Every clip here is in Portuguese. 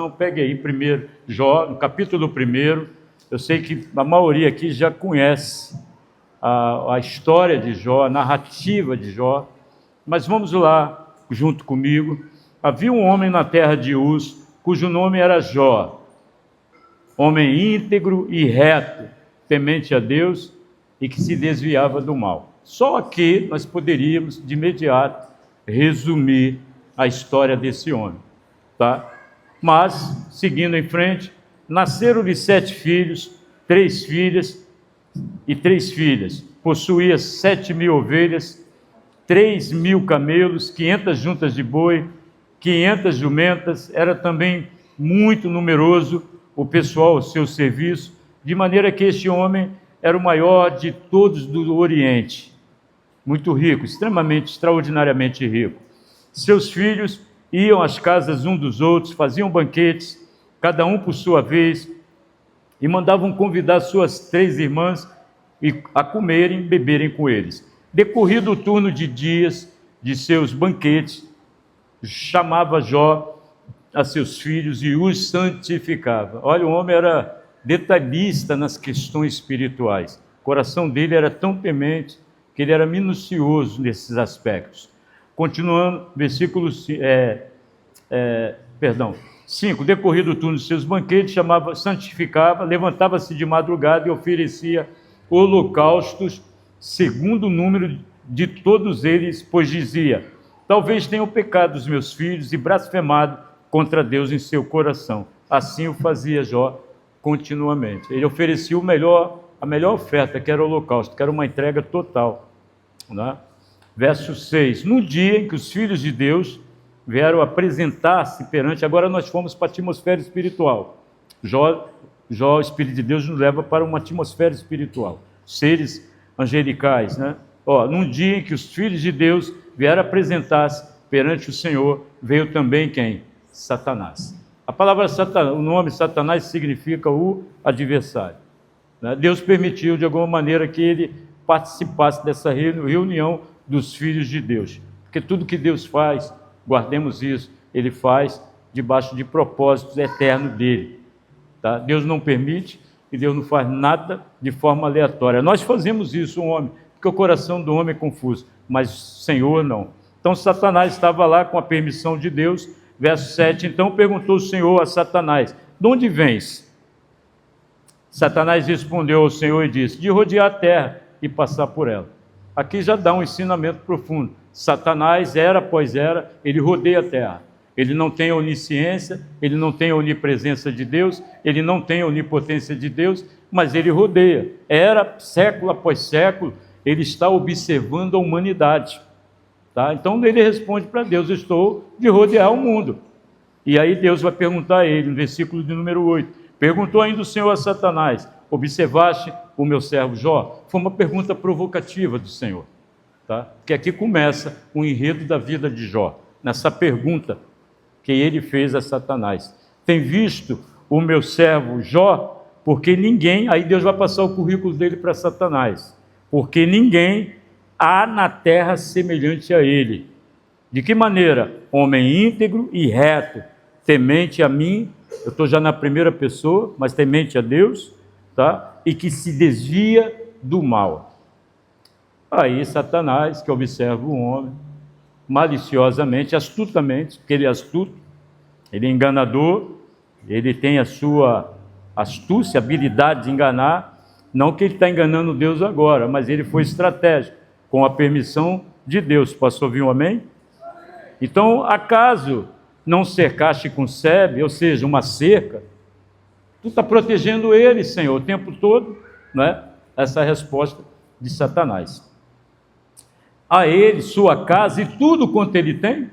Então, pegue aí primeiro Jó, no capítulo 1. Eu sei que a maioria aqui já conhece a história de Jó, a narrativa de Jó, mas vamos lá junto comigo. Havia um homem na terra de Uz, cujo nome era Jó, homem íntegro e reto, temente a Deus e que se desviava do mal. Só aqui nós poderíamos, de imediato, resumir a história desse homem, tá? Mas, seguindo em frente, nasceram-lhe 7 filhos, 3 filhas e 3 filhas. Possuía 7.000 ovelhas, 3.000 camelos, 500 juntas de boi, 500 jumentas. Era também muito numeroso o pessoal ao seu serviço, de maneira que este homem era o maior de todos do Oriente. Muito rico, extremamente, extraordinariamente rico. Seus filhos iam às casas um dos outros, faziam banquetes, cada um por sua vez, e mandavam convidar suas 3 irmãs a comerem, beberem com eles. Decorrido o turno de dias de seus banquetes, chamava Jó a seus filhos e os santificava. Olha, o homem era detalhista nas questões espirituais. O coração dele era tão temente que ele era minucioso nesses aspectos. Continuando, versículo 5. Decorrido o turno de seus banquetes, santificava, levantava-se de madrugada e oferecia holocaustos, segundo o número de todos eles, pois dizia: talvez tenham pecado os meus filhos e blasfemado contra Deus em seu coração. Assim o fazia Jó continuamente. Ele oferecia a melhor oferta, que era o holocausto, que era uma entrega total, né? Verso 6. No dia em que os filhos de Deus vieram apresentar-se perante... Agora nós fomos para a atmosfera espiritual. Jó, o Espírito de Deus nos leva para uma atmosfera espiritual. Seres angelicais, né? Num dia em que os filhos de Deus vieram apresentar-se perante o Senhor, veio também quem? Satanás. A palavra Satanás, o nome Satanás significa o adversário, né? Deus permitiu de alguma maneira que ele participasse dessa reunião dos filhos de Deus, porque tudo que Deus faz, guardemos isso, ele faz debaixo de propósitos eternos dele, tá? Deus não permite e Deus não faz nada de forma aleatória. Nós fazemos isso, um homem, porque o coração do homem é confuso, mas o Senhor não. Então Satanás estava lá com a permissão de Deus. Verso 7, então perguntou o Senhor a Satanás: de onde vens? Satanás respondeu ao Senhor e disse: de rodear a terra e passar por ela. Aqui já dá um ensinamento profundo. Satanás, era após era, ele rodeia a terra. Ele não tem a onisciência, ele não tem a onipresença de Deus, ele não tem a onipotência de Deus, mas ele rodeia. Era, século após século, ele está observando a humanidade. Tá? Então ele responde para Deus: estou de rodear o mundo. E aí Deus vai perguntar a ele, no versículo de número 8, perguntou ainda o Senhor a Satanás: observaste o meu servo Jó? Foi uma pergunta provocativa do Senhor, tá? Porque aqui começa o enredo da vida de Jó, nessa pergunta que ele fez a Satanás: tem visto o meu servo Jó? Porque ninguém, aí Deus vai passar o currículo dele para Satanás, porque ninguém há na terra semelhante a ele. De que maneira? Homem íntegro e reto, temente a mim, eu estou já na primeira pessoa, mas temente a Deus, tá? E que se desvia do mal. Aí Satanás, que observa o homem, maliciosamente, astutamente, porque ele é astuto, ele é enganador, ele tem a sua astúcia, habilidade de enganar, não que ele está enganando Deus agora, mas ele foi estratégico, com a permissão de Deus. Posso ouvir um amém? Então, acaso não cercaste com sebe, ou seja, uma cerca? Tu está protegendo ele, Senhor, o tempo todo, não é? Essa é a resposta de Satanás. A ele, sua casa e tudo quanto ele tem,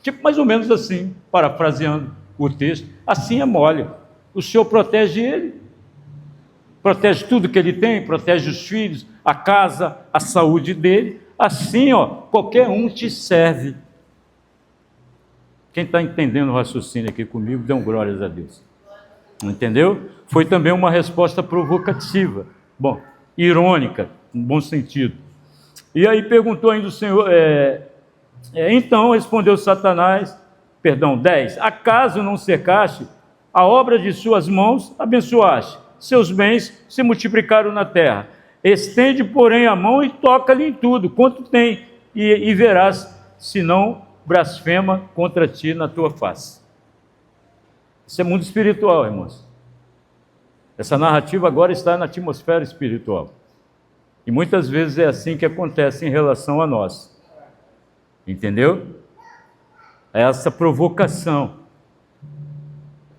tipo mais ou menos assim, parafraseando o texto, assim é mole. O Senhor protege ele, protege tudo que ele tem, protege os filhos, a casa, a saúde dele. Assim, qualquer um te serve. Quem está entendendo o raciocínio aqui comigo, dê glórias a Deus. Entendeu? Foi também uma resposta provocativa. Bom, irônica, em bom sentido. E aí perguntou ainda o Senhor, então respondeu Satanás, 10, acaso não cercaste A obra de suas mãos abençoaste, seus bens se multiplicaram na terra. Estende, porém, a mão e toca-lhe em tudo, quanto tem, e verás, se não blasfema contra ti na tua face. Isso é mundo espiritual, irmãos. Essa narrativa agora está na atmosfera espiritual. E muitas vezes é assim que acontece em relação a nós. Entendeu? É essa provocação.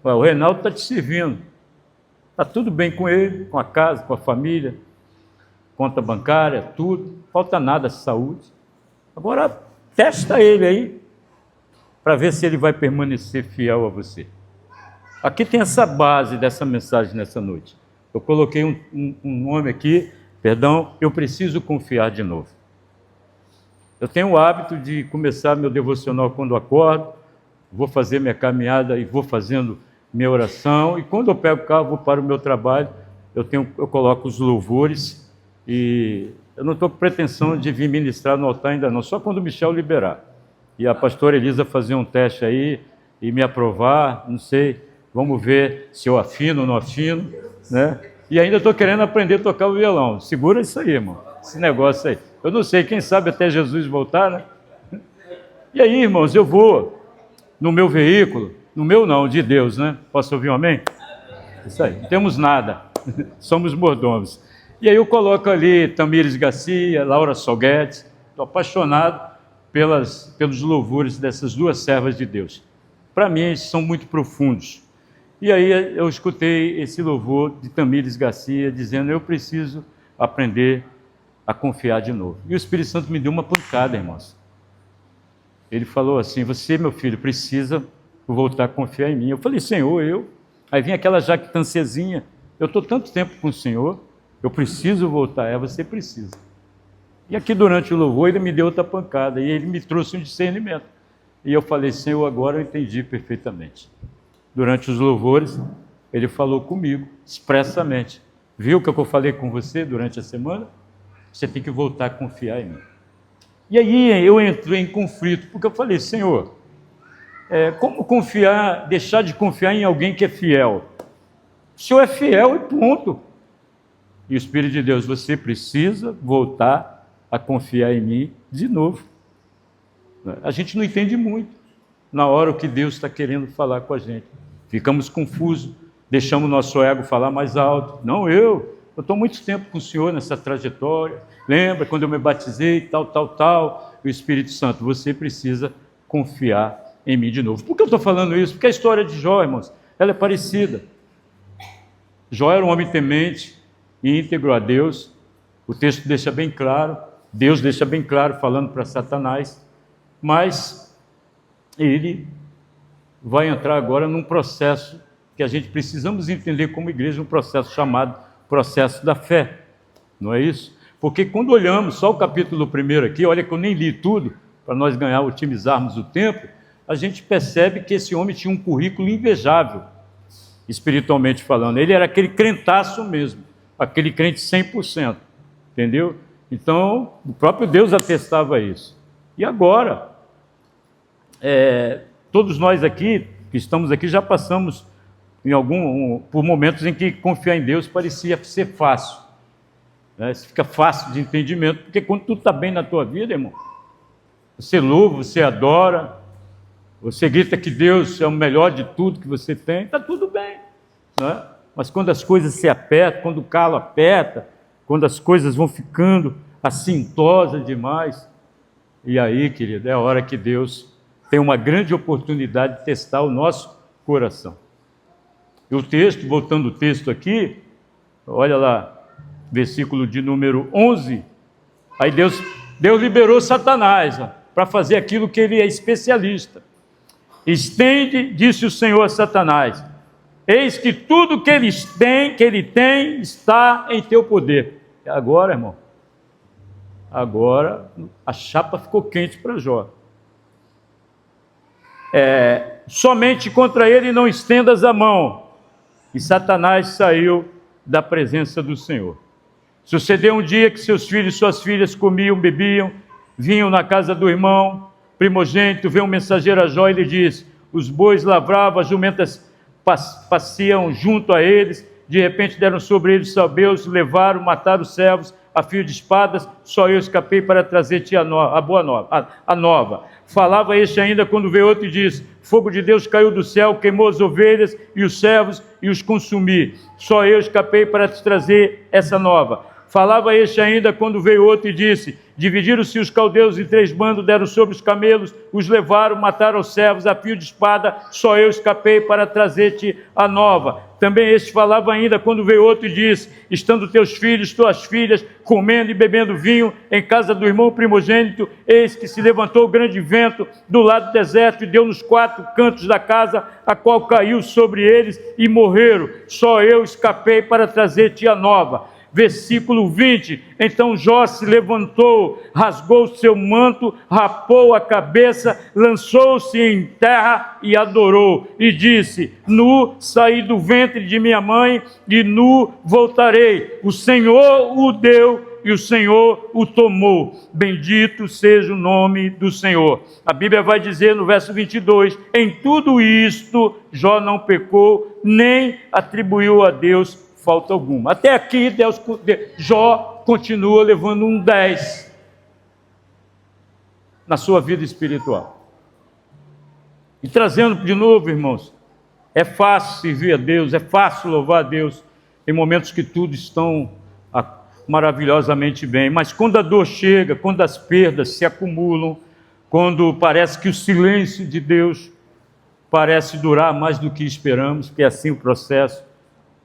O Reinaldo está te servindo. Está tudo bem com ele, com a casa, com a família, conta bancária, tudo. Falta nada, saúde. Agora, testa ele aí, para ver se ele vai permanecer fiel a você. Aqui tem essa base dessa mensagem nessa noite. Eu coloquei um nome aqui, perdão, eu preciso confiar de novo. Eu tenho o hábito de começar meu devocional quando acordo, vou fazer minha caminhada e vou fazendo minha oração, e quando eu pego o carro, vou para o meu trabalho, eu coloco os louvores, e eu não estou com pretensão de vir ministrar no altar ainda não, só quando o Michel liberar. E a pastora Elisa fazer um teste aí, e me aprovar, não sei, vamos ver se eu afino ou não afino, né? E ainda estou querendo aprender a tocar o violão. Segura isso aí, irmão, esse negócio aí. Eu não sei, quem sabe até Jesus voltar, né? E aí, irmãos, eu vou no meu veículo, no meu não, de Deus, né? Posso ouvir um amém? Isso aí, não temos nada, somos mordomos. E aí eu coloco ali Tamires Garcia, Laura Solguedes, estou apaixonado pelos louvores dessas duas servas de Deus. Para mim, eles são muito profundos. E aí eu escutei esse louvor de Tamires Garcia dizendo, eu preciso aprender a confiar de novo. E o Espírito Santo me deu uma pancada, irmãos. Ele falou assim, você, meu filho, precisa voltar a confiar em mim. Eu falei, Senhor, eu? Aí vinha aquela jactanciazinha, eu estou tanto tempo com o Senhor, eu preciso voltar. Você precisa. E aqui durante o louvor ele me deu outra pancada, e ele me trouxe um discernimento. E eu falei, Senhor, agora eu entendi perfeitamente. Durante os louvores, ele falou comigo, expressamente. Viu o que eu falei com você durante a semana? Você tem que voltar a confiar em mim. E aí eu entrei em conflito, porque eu falei, Senhor, como confiar, deixar de confiar em alguém que é fiel? O Senhor é fiel e ponto. E o Espírito de Deus, você precisa voltar a confiar em mim de novo. A gente não entende muito na hora o que Deus está querendo falar com a gente. Ficamos confusos, deixamos o nosso ego falar mais alto. Não, eu estou muito tempo com o Senhor nessa trajetória. Lembra quando eu me batizei, tal. O Espírito Santo, você precisa confiar em mim de novo. Por que eu estou falando isso? Porque a história de Jó, irmãos, ela é parecida. Jó era um homem temente, íntegro a Deus. O texto deixa bem claro, Deus deixa bem claro falando para Satanás, mas ele vai entrar agora num processo que a gente precisamos entender como igreja, um processo chamado processo da fé, não é isso? Porque quando olhamos só o capítulo 1 aqui, olha que eu nem li tudo, para nós otimizarmos o tempo, a gente percebe que esse homem tinha um currículo invejável, espiritualmente falando. Ele era aquele crentaço mesmo, aquele crente 100%, entendeu? Então, o próprio Deus atestava isso. E agora, todos nós aqui, que estamos aqui, já passamos por momentos em que confiar em Deus parecia ser fácil. Né? Fica fácil de entendimento, porque quando tudo está bem na tua vida, irmão, você louva, você adora, você grita que Deus é o melhor de tudo que você tem, está tudo bem. Né? Mas quando as coisas se apertam, quando o calo aperta, quando as coisas vão ficando assintosas demais, e aí, querido, é a hora que Deus tem uma grande oportunidade de testar o nosso coração. E o texto, voltando o texto aqui, olha lá, versículo de número 11, aí Deus liberou Satanás para fazer aquilo que ele é especialista. Estende, disse o Senhor a Satanás, eis que tudo que ele tem está em teu poder. E agora, irmão, agora a chapa ficou quente para Jó. Somente contra ele não estendas a mão. E Satanás saiu da presença do Senhor. Sucedeu um dia que seus filhos e suas filhas comiam, bebiam, vinham na casa do irmão primogênito, veio um mensageiro a Jó e lhe disse, os bois lavravam, as jumentas passeam junto a eles. De repente deram sobre eles sabeus, levaram, mataram os servos a fio de espadas. Só eu escapei para trazer-te a boa nova, a nova. Falava este ainda quando veio outro e disse: fogo de Deus caiu do céu, queimou as ovelhas e os servos e os consumi. Só eu escapei para te trazer essa nova. Falava este ainda quando veio outro e disse: dividiram-se os caldeus em 3 bandos, deram sobre os camelos, os levaram, mataram os servos a fio de espada. Só eu escapei para trazer-te a nova. Também este falava ainda quando veio outro e disse: estando teus filhos, tuas filhas, comendo e bebendo vinho em casa do irmão primogênito, eis que se levantou grande vento do lado do deserto e deu nos 4 cantos da casa, a qual caiu sobre eles e morreram. Só eu escapei para trazer-te a nova. Versículo 20, então Jó se levantou, rasgou o seu manto, rapou a cabeça, lançou-se em terra e adorou, e disse: nu saí do ventre de minha mãe, e nu voltarei. O Senhor o deu e o Senhor o tomou. Bendito seja o nome do Senhor. A Bíblia vai dizer no verso 22, em tudo isto Jó não pecou, nem atribuiu a Deus falta alguma. Até aqui, Jó continua levando um 10 na sua vida espiritual. E trazendo de novo, irmãos, é fácil servir a Deus, é fácil louvar a Deus em momentos que tudo estão maravilhosamente bem. Mas quando a dor chega, quando as perdas se acumulam, quando parece que o silêncio de Deus parece durar mais do que esperamos, que é assim o processo,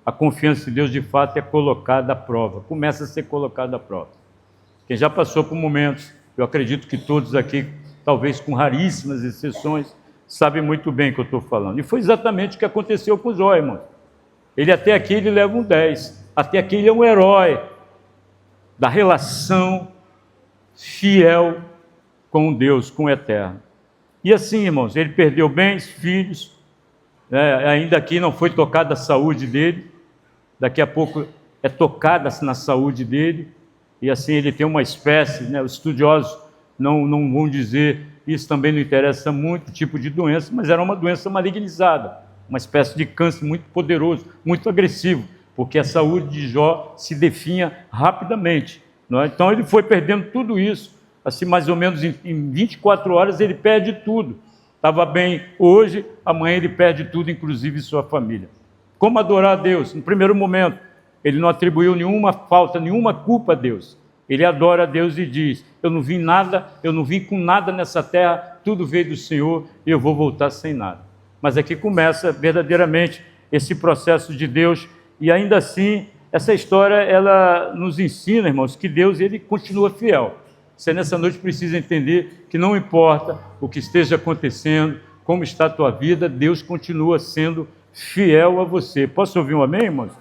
a confiança em Deus, de fato, é colocada à prova. Começa a ser colocada à prova. Quem já passou por momentos, eu acredito que todos aqui, talvez com raríssimas exceções, sabem muito bem o que eu estou falando. E foi exatamente o que aconteceu com Jó, irmão. Ele até aqui ele leva um 10. Até aqui ele é um herói da relação fiel com Deus, com o Eterno. E assim, irmãos, ele perdeu bens, filhos, ainda aqui não foi tocada a saúde dele. Daqui a pouco é tocada na saúde dele, e assim ele tem uma espécie, os estudiosos não vão dizer, isso também não interessa muito, tipo de doença, mas era uma doença malignizada, uma espécie de câncer muito poderoso, muito agressivo, porque a saúde de Jó se definha rapidamente, não é? Então ele foi perdendo tudo isso, assim mais ou menos em 24 horas ele perde tudo. Estava bem hoje, amanhã ele perde tudo, inclusive sua família. Como adorar a Deus? No primeiro momento, ele não atribuiu nenhuma falta, nenhuma culpa a Deus. Ele adora a Deus e diz: eu não vim com nada nessa terra, tudo veio do Senhor e eu vou voltar sem nada. Mas aqui começa verdadeiramente esse processo de Deus, e ainda assim, essa história, ela nos ensina, irmãos, que Deus, ele continua fiel. Você nessa noite precisa entender que não importa o que esteja acontecendo, como está a tua vida, Deus continua sendo fiel a você. Posso ouvir um amém, irmãos?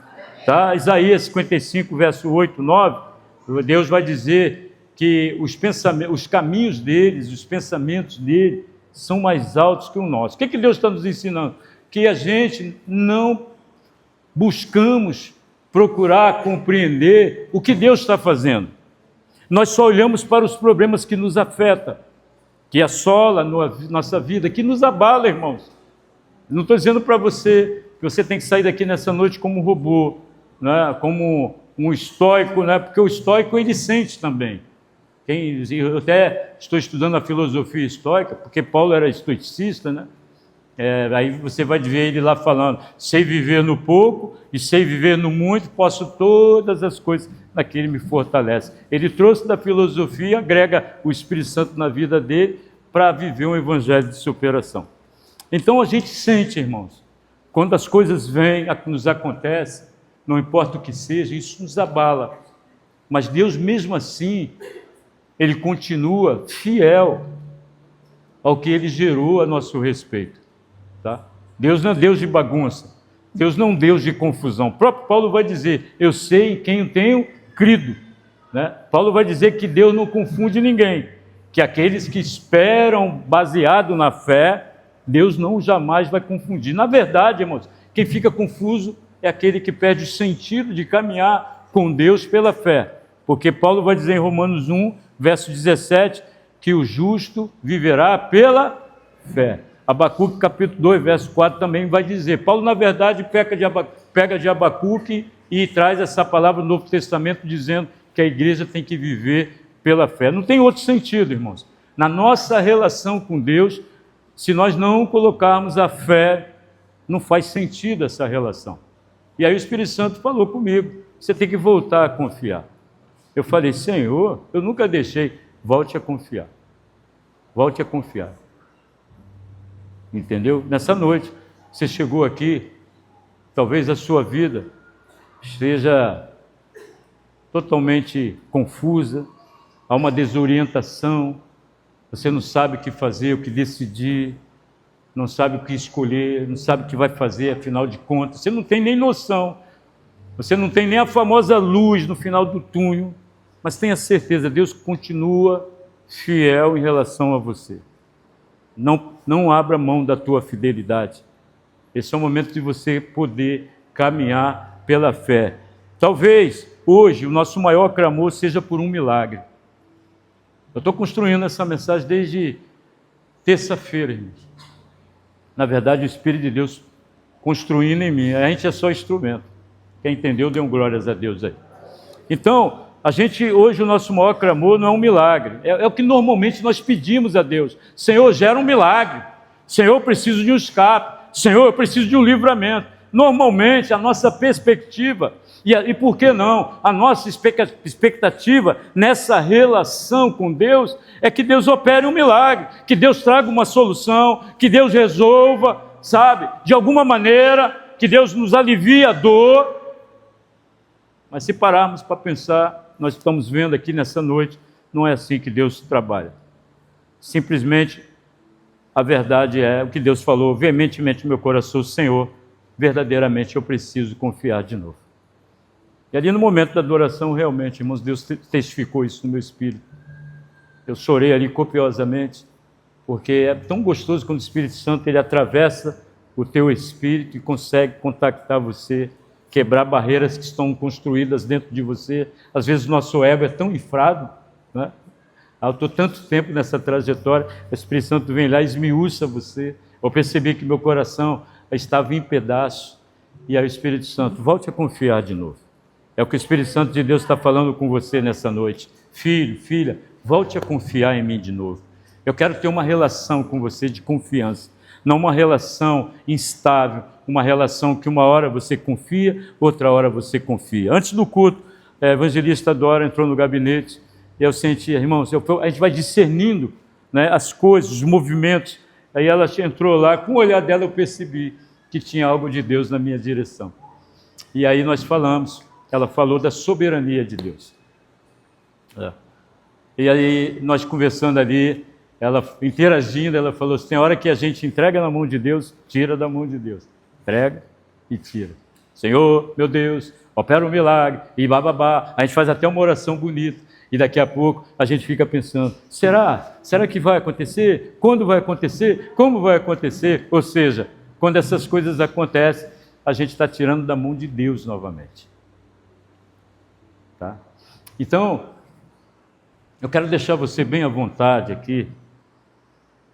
Tá? Isaías 55, verso 8, 9, Deus vai dizer que os caminhos deles, os pensamentos dele, são mais altos que o nosso. O que Deus está nos ensinando? Que a gente não buscamos procurar compreender o que Deus está fazendo. Nós só olhamos para os problemas que nos afetam, que assola nossa vida, que nos abala, irmãos. Não estou dizendo para você que você tem que sair daqui nessa noite como um robô, né? Como um estoico, né? Porque o estoico ele sente também. Eu até estou estudando a filosofia estoica, porque Paulo era estoicista, né? Aí você vai ver ele lá falando: sei viver no pouco e sei viver no muito, posso todas as coisas naquele que me fortalece. Ele trouxe da filosofia, agrega o Espírito Santo na vida dele para viver um evangelho de superação. Então a gente sente, irmãos, quando as coisas vêm, nos acontecem, não importa o que seja, isso nos abala. Mas Deus mesmo assim, Ele continua fiel ao que Ele gerou a nosso respeito. Tá? Deus não é Deus de bagunça, Deus não é um Deus de confusão. O próprio Paulo vai dizer: eu sei em quem eu tenho crido. Né? Paulo vai dizer que Deus não confunde ninguém, que aqueles que esperam baseado na fé, Deus não jamais vai confundir. Na verdade, irmãos, quem fica confuso é aquele que perde o sentido de caminhar com Deus pela fé. Porque Paulo vai dizer em Romanos 1, verso 17, que o justo viverá pela fé. Abacuque capítulo 2, verso 4 também vai dizer. Paulo, na verdade, pega de Abacuque e traz essa palavra no Novo Testamento dizendo que a igreja tem que viver pela fé. Não tem outro sentido, irmãos. Na nossa relação com Deus, se nós não colocarmos a fé, não faz sentido essa relação. E aí o Espírito Santo falou comigo, você tem que voltar a confiar. Eu falei, Senhor, eu nunca deixei, volte a confiar. Volte a confiar. Entendeu? Nessa noite, você chegou aqui, talvez a sua vida esteja totalmente confusa, há uma desorientação, você não sabe o que fazer, o que decidir, não sabe o que escolher, não sabe o que vai fazer, afinal de contas, você não tem nem noção, você não tem nem a famosa luz no final do túnel, mas tenha certeza, Deus continua fiel em relação a você. Não abra mão da tua fidelidade. Esse é o momento de você poder caminhar pela fé. Talvez hoje o nosso maior clamor seja por um milagre. Eu estou construindo essa mensagem desde terça-feira, irmãos. Na verdade, o Espírito de Deus construindo em mim. A gente é só instrumento. Quem entendeu, dê glórias a Deus aí. Então, a gente, hoje, o nosso maior clamor não é um milagre. É o que normalmente nós pedimos a Deus. Senhor, gera um milagre. Senhor, eu preciso de um escape. Senhor, eu preciso de um livramento. Normalmente, a nossa perspectiva, e por que não, a nossa expectativa nessa relação com Deus, é que Deus opere um milagre, que Deus traga uma solução, que Deus resolva, sabe, de alguma maneira, que Deus nos alivie a dor. Mas se pararmos para pensar, nós estamos vendo aqui nessa noite, não é assim que Deus trabalha. Simplesmente, a verdade é o que Deus falou veementemente no meu coração, Senhor, verdadeiramente eu preciso confiar de novo. E ali no momento da adoração, realmente, irmãos, Deus testificou isso no meu espírito. Eu chorei ali copiosamente, porque é tão gostoso quando o Espírito Santo ele atravessa o teu espírito e consegue contactar você, quebrar barreiras que estão construídas dentro de você. Às vezes o nosso ego é tão inflado, né? Eu estou tanto tempo nessa trajetória, o Espírito Santo vem lá e esmiuça você. Eu percebi que meu coração estava em pedaços, e aí o Espírito Santo, volte a confiar de novo. É o que o Espírito Santo de Deus está falando com você nessa noite. Filho, filha, volte a confiar em mim de novo. Eu quero ter uma relação com você de confiança, não uma relação instável, uma relação que uma hora você confia, outra hora você confia. Antes do culto, a evangelista Dora entrou no gabinete, e eu senti, irmãos, a gente vai discernindo, né, as coisas, os movimentos. Aí ela entrou lá, com o olhar dela eu percebi que tinha algo de Deus na minha direção. E aí nós falamos, ela falou da soberania de Deus. E aí nós conversando ali, ela interagindo, ela falou assim, tem hora que a gente entrega na mão de Deus, tira da mão de Deus. Entrega e tira. Senhor, meu Deus, opera um milagre, e bababá. A gente faz até uma oração bonita. E daqui a pouco a gente fica pensando, será? Será que vai acontecer? Quando vai acontecer? Como vai acontecer? Ou seja, quando essas coisas acontecem, a gente está tirando da mão de Deus novamente. Tá? Então, eu quero deixar você bem à vontade aqui,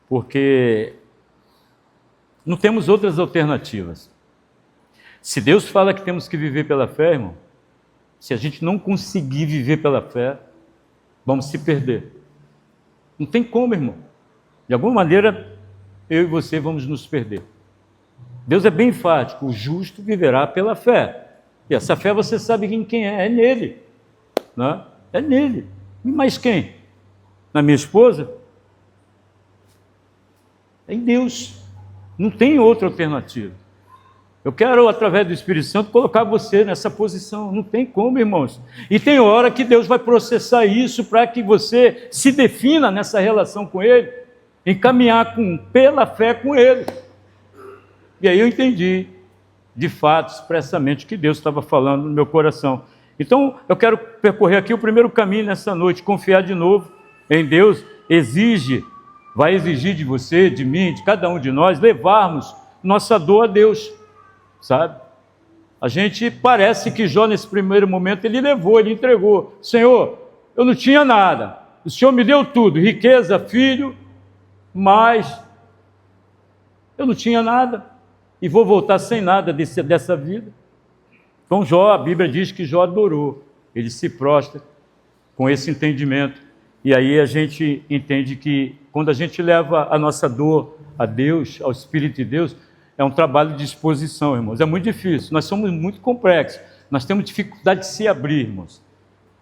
porque não temos outras alternativas. Se Deus fala que temos que viver pela fé, irmão, se a gente não conseguir viver pela fé, vamos se perder. Não tem como, irmão. De alguma maneira, eu e você vamos nos perder. Deus é bem enfático, o justo viverá pela fé. E essa fé você sabe em quem é nele. Né? É nele. E mais quem? Na minha esposa? É em Deus. Não tem outra alternativa. Eu quero, através do Espírito Santo, colocar você nessa posição. Não tem como, irmãos. E tem hora que Deus vai processar isso para que você se defina nessa relação com Ele, em caminhar pela fé com Ele. E aí eu entendi, de fato, expressamente, o que Deus estava falando no meu coração. Então, eu quero percorrer aqui o primeiro caminho nessa noite, confiar de novo em Deus. Vai exigir de você, de mim, de cada um de nós, levarmos nossa dor a Deus. Sabe? A gente parece que Jó nesse primeiro momento ele entregou. Senhor, eu não tinha nada, o Senhor me deu tudo, riqueza, filho, mas Eu não tinha nada e vou voltar sem nada dessa vida. Então Jó, a Bíblia diz que Jó adorou, ele se prostra com esse entendimento. E aí a gente entende que quando a gente leva a nossa dor a Deus, ao Espírito de Deus, é um trabalho de exposição, irmãos. É muito difícil, nós somos muito complexos, nós temos dificuldade de se abrir, irmãos,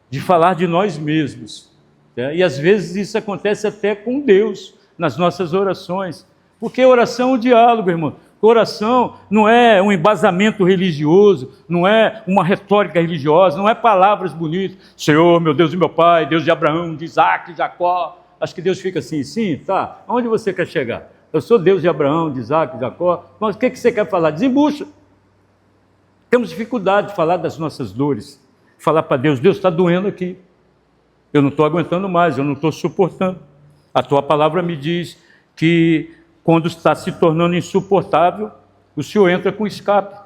de falar de nós mesmos. E às vezes isso acontece até com Deus, nas nossas orações. Porque oração é um diálogo, irmão. Oração não é um embasamento religioso, não é uma retórica religiosa, não é palavras bonitas. Senhor, meu Deus e meu Pai, Deus de Abraão, de Isaac, de Jacó. Acho que Deus fica assim, sim, tá, aonde você quer chegar? Eu sou Deus de Abraão, de Isaac, de Jacó, mas o que você quer falar? Desembucha. Temos dificuldade de falar das nossas dores, falar para Deus, Deus está doendo aqui, eu não estou aguentando mais, eu não estou suportando. A tua palavra me diz que quando está se tornando insuportável, o Senhor entra com escape.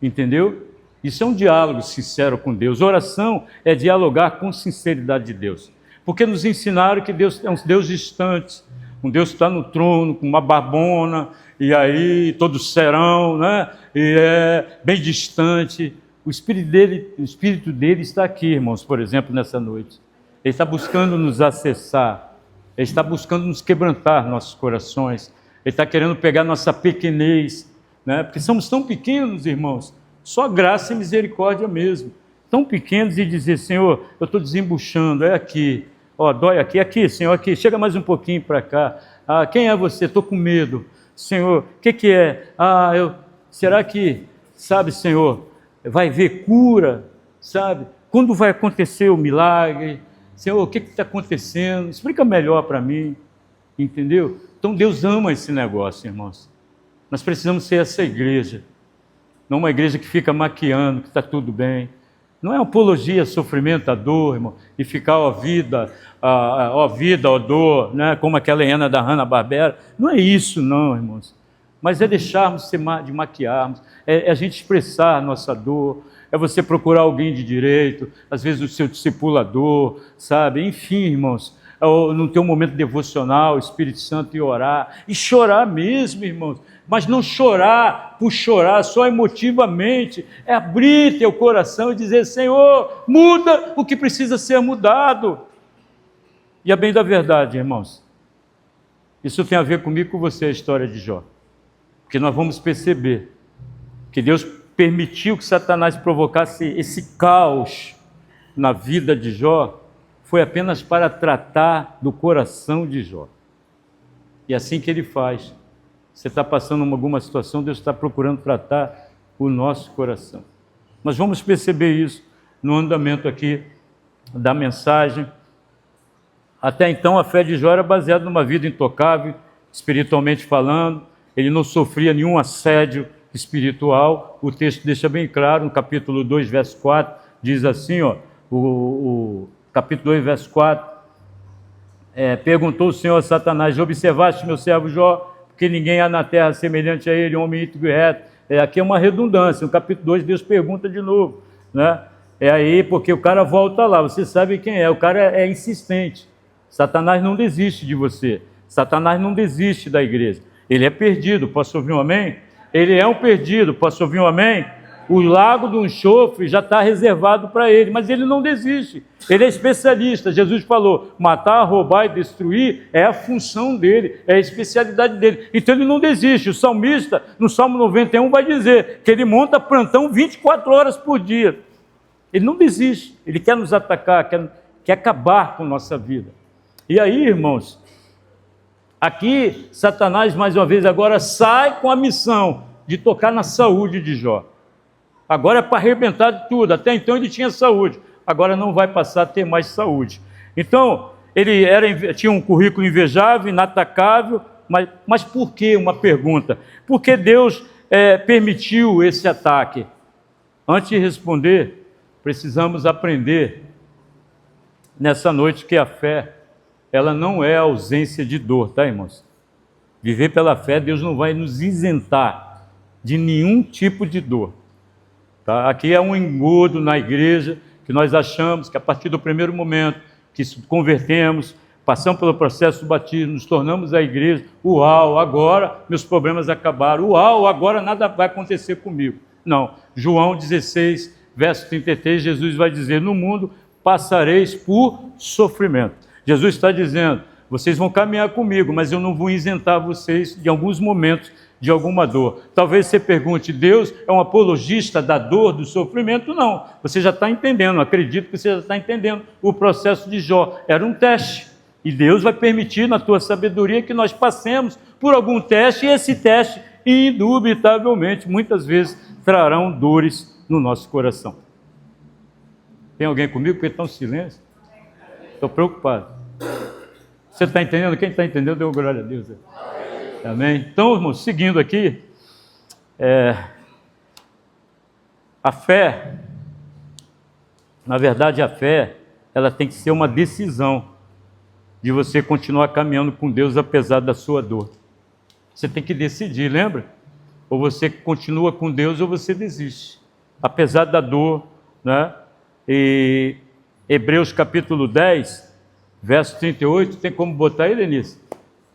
Entendeu? Isso é um diálogo sincero com Deus. Oração é dialogar com sinceridade de Deus. Porque nos ensinaram que Deus é um Deus distante, um Deus que está no trono, com uma barbona, e aí todo serão, né? E é bem distante. O Espírito dele está aqui, irmãos, por exemplo, nessa noite. Ele está buscando nos acessar. Ele está buscando nos quebrantar nossos corações. Ele está querendo pegar nossa pequenez, né? Porque somos tão pequenos, irmãos. Só graça e misericórdia mesmo. Tão pequenos e dizer, Senhor, eu estou desembuchando, é aqui. Ó, dói aqui, aqui, Senhor, aqui. Chega mais um pouquinho para cá. Ah, quem é você? Estou com medo. Senhor, o que é? Será que, sabe, Senhor, vai haver cura, sabe? Quando vai acontecer o milagre? Senhor, o que está acontecendo? Explica melhor para mim, entendeu? Então Deus ama esse negócio, irmãos. Nós precisamos ser essa igreja, não uma igreja que fica maquiando, que está tudo bem. Não é apologia, sofrimento, a dor, irmão, e ficar, ó vida, ó dor, né? Como aquela hiena da Hanna-Barbera. Não é isso não, irmãos. Mas é deixarmos de maquiarmos, é a gente expressar a nossa dor, é você procurar alguém de direito, às vezes o seu discipulador, sabe? Enfim, irmãos, no teu momento devocional, o Espírito Santo, e orar, e chorar mesmo, irmãos, mas não chorar por chorar, só emotivamente, é abrir teu coração e dizer, Senhor, muda o que precisa ser mudado. E a bem da verdade, irmãos, isso tem a ver comigo e com você, a história de Jó, porque nós vamos perceber que Deus permitiu que Satanás provocasse esse caos na vida de Jó, foi apenas para tratar do coração de Jó. E é assim que ele faz. Você está passando alguma situação, Deus está procurando tratar o nosso coração. Nós vamos perceber isso no andamento aqui da mensagem. Até então a fé de Jó era baseada numa vida intocável, espiritualmente falando, ele não sofria nenhum assédio espiritual. O texto deixa bem claro, no capítulo 2, verso 4, diz assim, ó, o capítulo 2, verso 4, perguntou o Senhor a Satanás, observaste meu servo Jó, porque ninguém há na terra semelhante a ele, homem íntegro e reto. Aqui é uma redundância, no capítulo 2 Deus pergunta de novo, né? É aí porque o cara volta lá, você sabe quem é, o cara é insistente. Satanás não desiste de você, Satanás não desiste da igreja, ele é perdido, posso ouvir um amém? Ele é um perdido, posso ouvir um amém? O lago do enxofre já está reservado para ele, mas ele não desiste, ele é especialista. Jesus falou, matar, roubar e destruir é a função dele, é a especialidade dele, então ele não desiste. O salmista, no Salmo 91, vai dizer que ele monta plantão 24 horas por dia, ele não desiste, ele quer nos atacar, quer acabar com nossa vida. E aí, irmãos, aqui Satanás mais uma vez agora sai com a missão de tocar na saúde de Jó. Agora é para arrebentar de tudo. Até então ele tinha saúde, agora não vai passar a ter mais saúde. Então, ele tinha um currículo invejável, inatacável, mas por que? Uma pergunta. Por que Deus permitiu esse ataque? Antes de responder, precisamos aprender nessa noite que a fé, ela não é a ausência de dor, tá, irmãos? Viver pela fé, Deus não vai nos isentar de nenhum tipo de dor. Tá? Aqui é um engodo na igreja, que nós achamos que a partir do primeiro momento que convertemos, Passamos pelo processo do batismo, nos tornamos a igreja. Uau, agora meus problemas acabaram. Uau, agora nada vai acontecer comigo. Não. João 16, verso 33, Jesus vai dizer: no mundo passareis por sofrimento. Jesus está dizendo: vocês vão caminhar comigo, mas eu não vou isentar vocês de alguns momentos de alguma dor. Talvez você pergunte: Deus é um apologista da dor, do sofrimento? Não. Você já está entendendo, acredito que você já está entendendo o processo de Jó. Era um teste. E Deus vai permitir, na tua sabedoria, que nós passemos por algum teste, e esse teste, indubitavelmente, muitas vezes, trarão dores no nosso coração. Tem alguém comigo? Porque está um silêncio. Estou preocupado. Você está entendendo? Quem está entendendo, deu glória a Deus. Amém? Então, irmãos, seguindo aqui, a fé, na verdade, a fé, ela tem que ser uma decisão de você continuar caminhando com Deus apesar da sua dor. Você tem que decidir, lembra? Ou você continua com Deus ou você desiste, apesar da dor, né? E Hebreus capítulo 10, verso 38, tem como botar aí, Denise?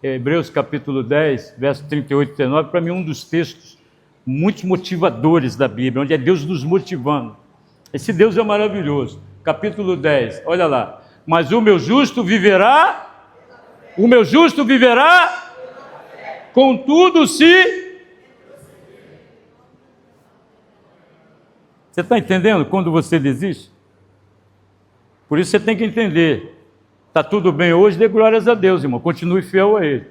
Hebreus capítulo 10, verso 38 e 39, para mim um dos textos muito motivadores da Bíblia, onde é Deus nos motivando. Esse Deus é maravilhoso. Capítulo 10, olha lá. Mas o meu justo viverá, contudo se... Você está entendendo quando você desiste? Por isso você tem que entender. Está tudo bem hoje, dê glórias a Deus, irmão. Continue fiel a Ele.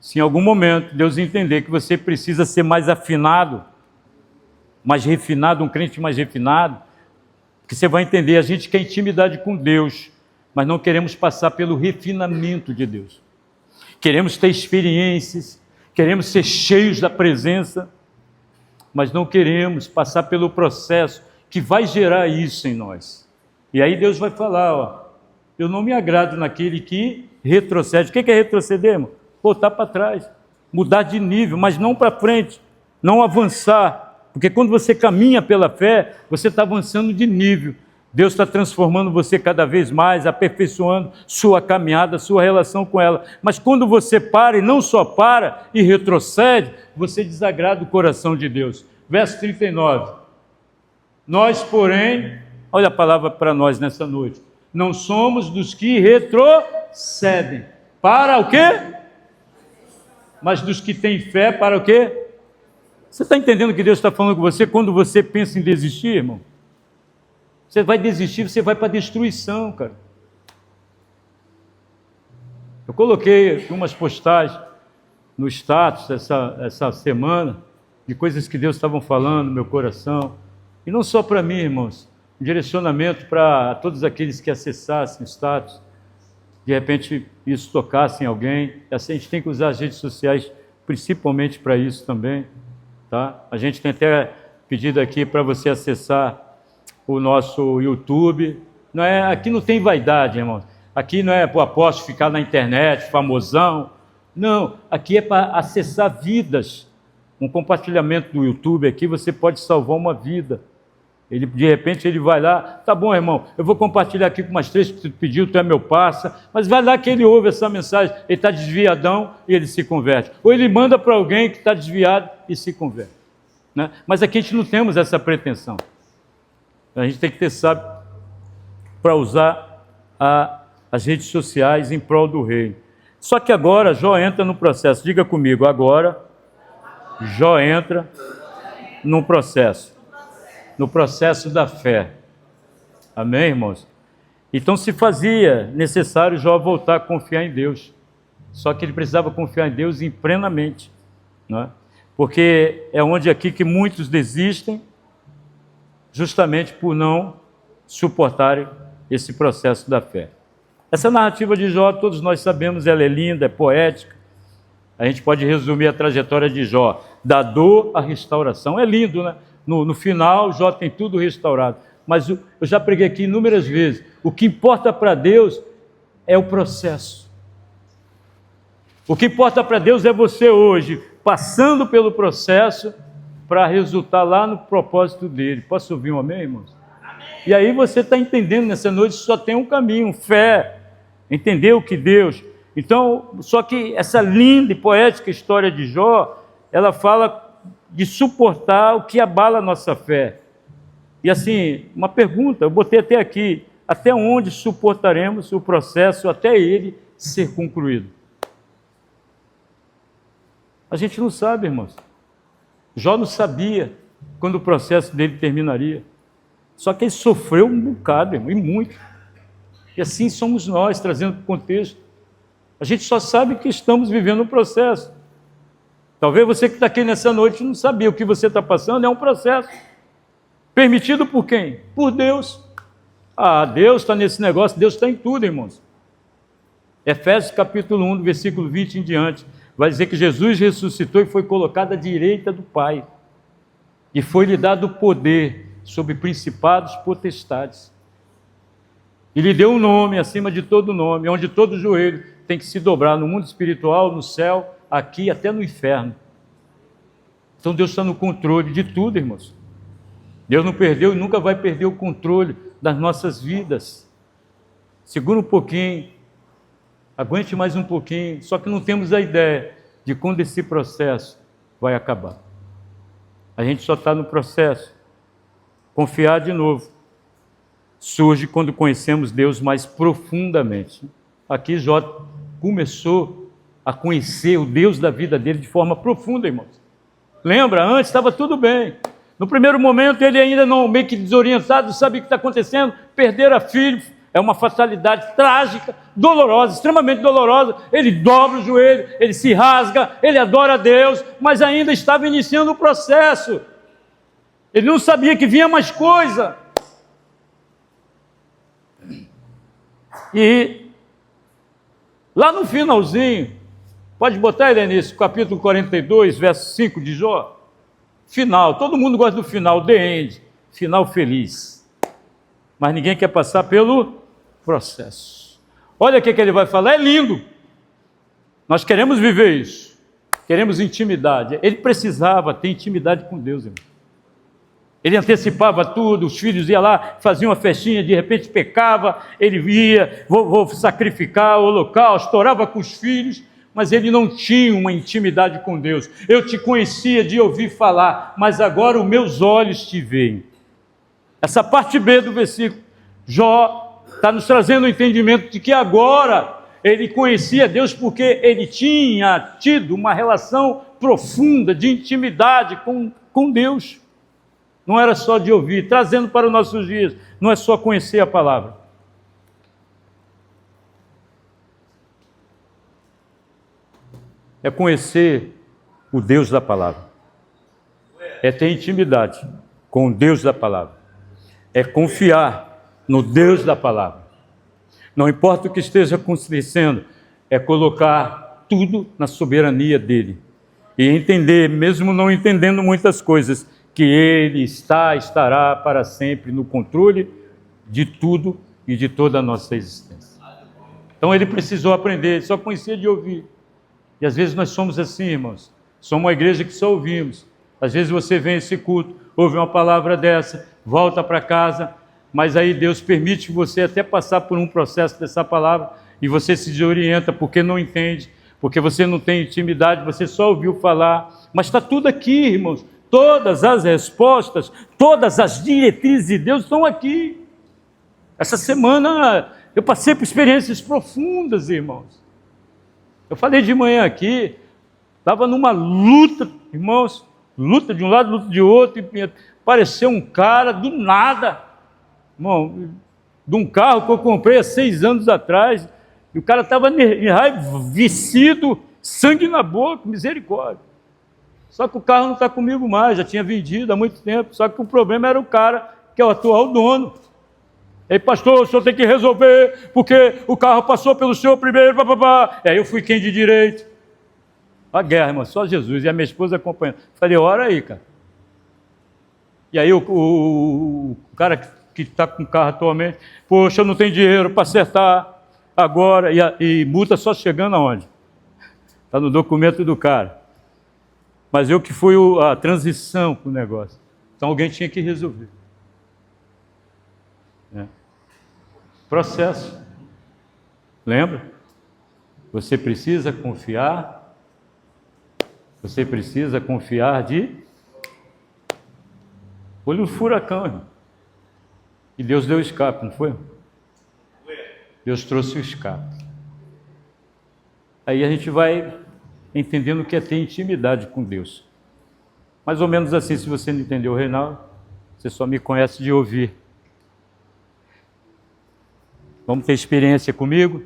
Se em algum momento Deus entender que você precisa ser mais afinado, mais refinado, um crente mais refinado, que você vai entender, a gente quer intimidade com Deus, mas não queremos passar pelo refinamento de Deus. Queremos ter experiências, queremos ser cheios da presença, mas não queremos passar pelo processo que vai gerar isso em nós. E aí Deus vai falar, ó, eu não me agrado naquele que retrocede. O que é retroceder, irmão? Voltar para trás, mudar de nível, mas não para frente, não avançar. Porque quando você caminha pela fé, você está avançando de nível. Deus está transformando você cada vez mais, aperfeiçoando sua caminhada, sua relação com ela. Mas quando você para, e não só para, e retrocede, você desagrada o coração de Deus. Verso 39. Nós, porém, olha a palavra para nós nessa noite, não somos dos que retrocedem. Para o quê? Mas dos que têm fé, para o quê? Você está entendendo o que Deus está falando com você quando você pensa em desistir, irmão? Você vai desistir, você vai para a destruição, cara. Eu coloquei umas postagens no status essa semana de coisas que Deus estava falando no meu coração. E não só para mim, irmãos. Um direcionamento para todos aqueles que acessassem o status. De repente isso tocasse em alguém. Assim, a gente tem que usar as redes sociais principalmente para isso também. Tá? A gente tem até pedido aqui para você acessar o nosso YouTube. Não é, aqui não tem vaidade, irmão. Aqui não é para o apóstolo ficar na internet, famosão. Não, aqui é para acessar vidas. Um compartilhamento do YouTube aqui, você pode salvar uma vida. De repente ele vai lá, tá bom, irmão, eu vou compartilhar aqui com umas 3 que tu pediu, tu é meu parça, mas vai lá que ele ouve essa mensagem, ele está desviadão e ele se converte. Ou ele manda para alguém que está desviado e se converte. Né? Mas aqui a gente não temos essa pretensão. A gente tem que ter sábio para usar as redes sociais em prol do reino. Só que agora Jó entra no processo. Diga comigo, agora Jó entra no processo da fé. Amém, irmãos? Então se fazia necessário Jó voltar a confiar em Deus. Só que ele precisava confiar em Deus plenamente. Não é? Porque é onde aqui que muitos desistem, justamente por não suportarem esse processo da fé. Essa narrativa de Jó, todos nós sabemos, ela é linda, é poética. A gente pode resumir a trajetória de Jó, da dor à restauração. É lindo, né? No final, Jó tem tudo restaurado. Mas eu já preguei aqui inúmeras vezes, o que importa para Deus é o processo. O que importa para Deus é você hoje, passando pelo processo, para resultar lá no propósito dele. Posso ouvir um amém, irmãos? Amém. E aí você está entendendo nessa noite, só tem um caminho, fé. entendeu que Deus... Então, só que essa linda e poética história de Jó, ela fala de suportar o que abala a nossa fé. E assim, uma pergunta, eu botei até aqui, até onde suportaremos o processo até ele ser concluído? A gente não sabe, irmãos. Jó não sabia quando o processo dele terminaria. Só que ele sofreu um bocado, irmão, e muito. E assim somos nós, trazendo para o contexto. A gente só sabe que estamos vivendo um processo. Talvez você que está aqui nessa noite não sabia o que você está passando, é um processo. Permitido por quem? Por Deus. Ah, Deus está nesse negócio, Deus está em tudo, irmãos. Efésios capítulo 1, versículo 20 em diante, vai dizer que Jesus ressuscitou e foi colocado à direita do Pai. E foi-lhe dado poder sobre principados e potestades. E lhe deu um nome acima de todo nome, onde todo joelho tem que se dobrar no mundo espiritual, no céu, aqui até no inferno. Então Deus está no controle de tudo, irmãos. Deus não perdeu e nunca vai perder o controle das nossas vidas. Segura um pouquinho, aguente mais um pouquinho, só que não temos a ideia de quando esse processo vai acabar. A gente só está no processo. Confiar de novo surge quando conhecemos Deus mais profundamente. Aqui Jó começou a conhecer o Deus da vida dele de forma profunda, irmãos. Lembra? Antes estava tudo bem. No primeiro momento ele ainda não, meio que desorientado, sabe o que está acontecendo, perder a filha, é uma fatalidade trágica, dolorosa, extremamente dolorosa. Ele dobra o joelho, ele se rasga, ele adora a Deus, mas ainda estava iniciando o processo. Ele não sabia que vinha mais coisa. E lá no finalzinho, pode botar, Helenice, capítulo 42, verso 5 de Jó. Final, todo mundo gosta do final, the end, final feliz. Mas ninguém quer passar pelo processo. Olha o que ele vai falar, é lindo. Nós queremos viver isso, queremos intimidade. Ele precisava ter intimidade com Deus, irmão. Ele antecipava tudo, os filhos iam lá, faziam uma festinha, de repente pecava, ele ia, vou sacrificar o holocausto, orava com os filhos, mas ele não tinha uma intimidade com Deus. Eu te conhecia de ouvir falar, mas agora os meus olhos te veem. Essa parte B do versículo, Jó está nos trazendo o entendimento de que agora ele conhecia Deus porque ele tinha tido uma relação profunda de intimidade com Deus. Não era só de ouvir, trazendo para os nossos dias, não é só conhecer a palavra. É conhecer o Deus da palavra. É ter intimidade com o Deus da palavra. É confiar no Deus da palavra. Não importa o que esteja acontecendo, é colocar tudo na soberania dele. E entender, mesmo não entendendo muitas coisas, que Ele estará para sempre no controle de tudo e de toda a nossa existência. Então ele precisou aprender, ele só conhecia de ouvir. E às vezes nós somos assim, irmãos. Somos uma igreja que só ouvimos. Às vezes você vem a esse culto, ouve uma palavra dessa, volta para casa, mas aí Deus permite você até passar por um processo dessa palavra e você se desorienta porque não entende, porque você não tem intimidade, você só ouviu falar. Mas está tudo aqui, irmãos. Todas as respostas, todas as diretrizes de Deus estão aqui. Essa semana eu passei por experiências profundas, irmãos. Eu falei de manhã aqui, estava numa luta, irmãos, luta de um lado, luta de outro, e apareceu um cara do nada, irmão, de um carro que eu comprei há 6 anos atrás, e o cara estava enraivecido, sangue na boca, misericórdia. Só que o carro não está comigo mais, já tinha vendido há muito tempo. Só que o problema era o cara, que é o atual dono. Aí, pastor, o senhor tem que resolver, porque o carro passou pelo senhor primeiro, papapá. E aí eu fui quem de direito. A guerra, irmão, só Jesus. E a minha esposa acompanhando. Falei, ora aí, cara. E aí o cara que está com o carro atualmente, poxa, eu não tenho dinheiro para acertar agora. E multa só chegando aonde? Está no documento do cara. Mas eu que fui a transição para o negócio. Então alguém tinha que resolver. Processo. Lembra? Você precisa confiar. Você precisa confiar de... Olha o furacão, irmão. E Deus deu escape, não foi? Deus trouxe o escape. Aí a gente vai entendendo o que é ter intimidade com Deus. Mais ou menos assim, se você não entendeu, Reinaldo, você só me conhece de ouvir. Vamos ter experiência comigo?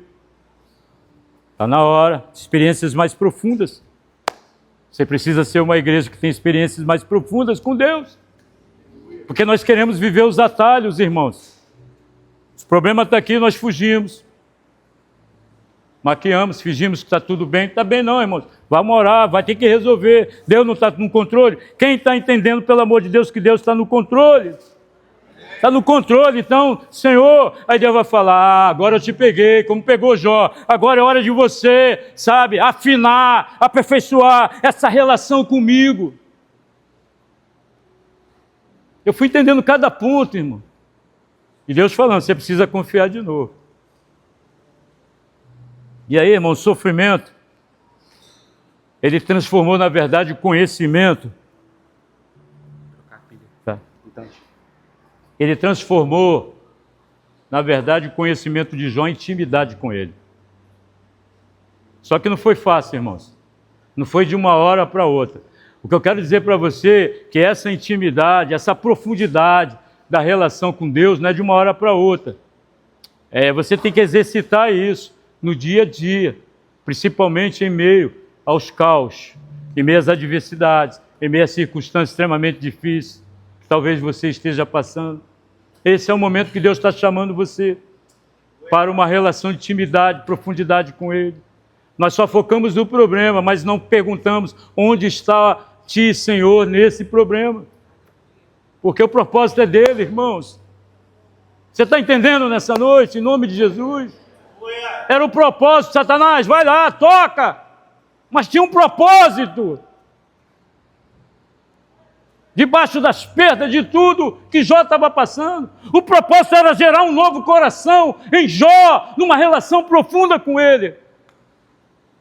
Está na hora. Experiências mais profundas. Você precisa ser uma igreja que tem experiências mais profundas com Deus. Porque nós queremos viver os atalhos, irmãos. O problema está aqui, nós fugimos. Maquiamos, fingimos que está tudo bem. Está bem não, irmãos. Vamos orar, vai ter que resolver. Deus não está no controle. Quem está entendendo, pelo amor de Deus, que Deus está no controle? Está no controle, então, Senhor. Aí Deus vai falar, agora eu te peguei, como pegou Jó. Agora é hora de você, sabe, afinar, aperfeiçoar essa relação comigo. Eu fui entendendo cada ponto, irmão. E Deus falando, você precisa confiar de novo. E aí, irmão, o sofrimento, ele transformou, na verdade, o conhecimento. Tá. Ele transformou, na verdade, o conhecimento de Jó em intimidade com ele. Só que não foi fácil, irmãos. Não foi de uma hora para outra. O que eu quero dizer para você é que essa intimidade, essa profundidade da relação com Deus não é de uma hora para outra. Você tem que exercitar isso no dia a dia, principalmente em meio aos caos, em meio às adversidades, em meio a circunstâncias extremamente difíceis que talvez você esteja passando. Esse é o momento que Deus está chamando você para uma relação de intimidade, profundidade com Ele. Nós só focamos no problema, mas não perguntamos onde está Ti, Senhor, nesse problema. Porque o propósito é dele, irmãos. Você está entendendo nessa noite, em nome de Jesus? Era o propósito, Satanás, vai lá, toca. Mas tinha um propósito. Debaixo das perdas de tudo que Jó estava passando. O propósito era gerar um novo coração em Jó, numa relação profunda com ele.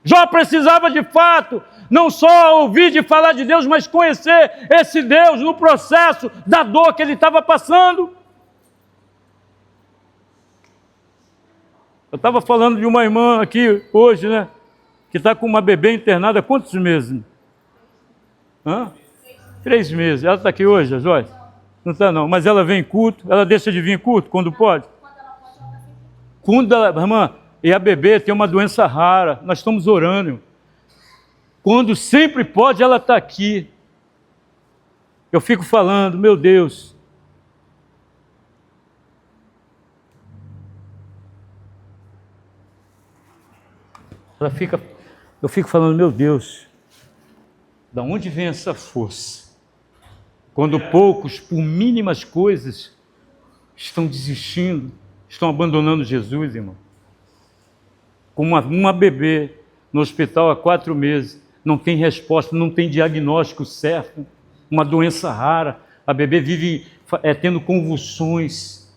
Jó precisava de fato, não só ouvir de falar de Deus, mas conhecer esse Deus no processo da dor que ele estava passando. Eu estava falando de uma irmã aqui hoje, né? Que está com uma bebê internada há quantos meses? 3 meses. Ela está aqui hoje, a Joyce? Não está não, mas ela vem em culto, ela deixa de vir em culto quando pode? Quando ela, irmã, e a bebê tem uma doença rara, nós estamos orando, irmão. Quando sempre pode, ela está aqui. Eu fico falando, meu Deus. Eu fico falando, meu Deus, da onde vem essa força? Quando poucos, por mínimas coisas, estão desistindo, estão abandonando Jesus, irmão. Como uma bebê no hospital há 4 meses, não tem resposta, não tem diagnóstico certo, uma doença rara, a bebê vive tendo convulsões.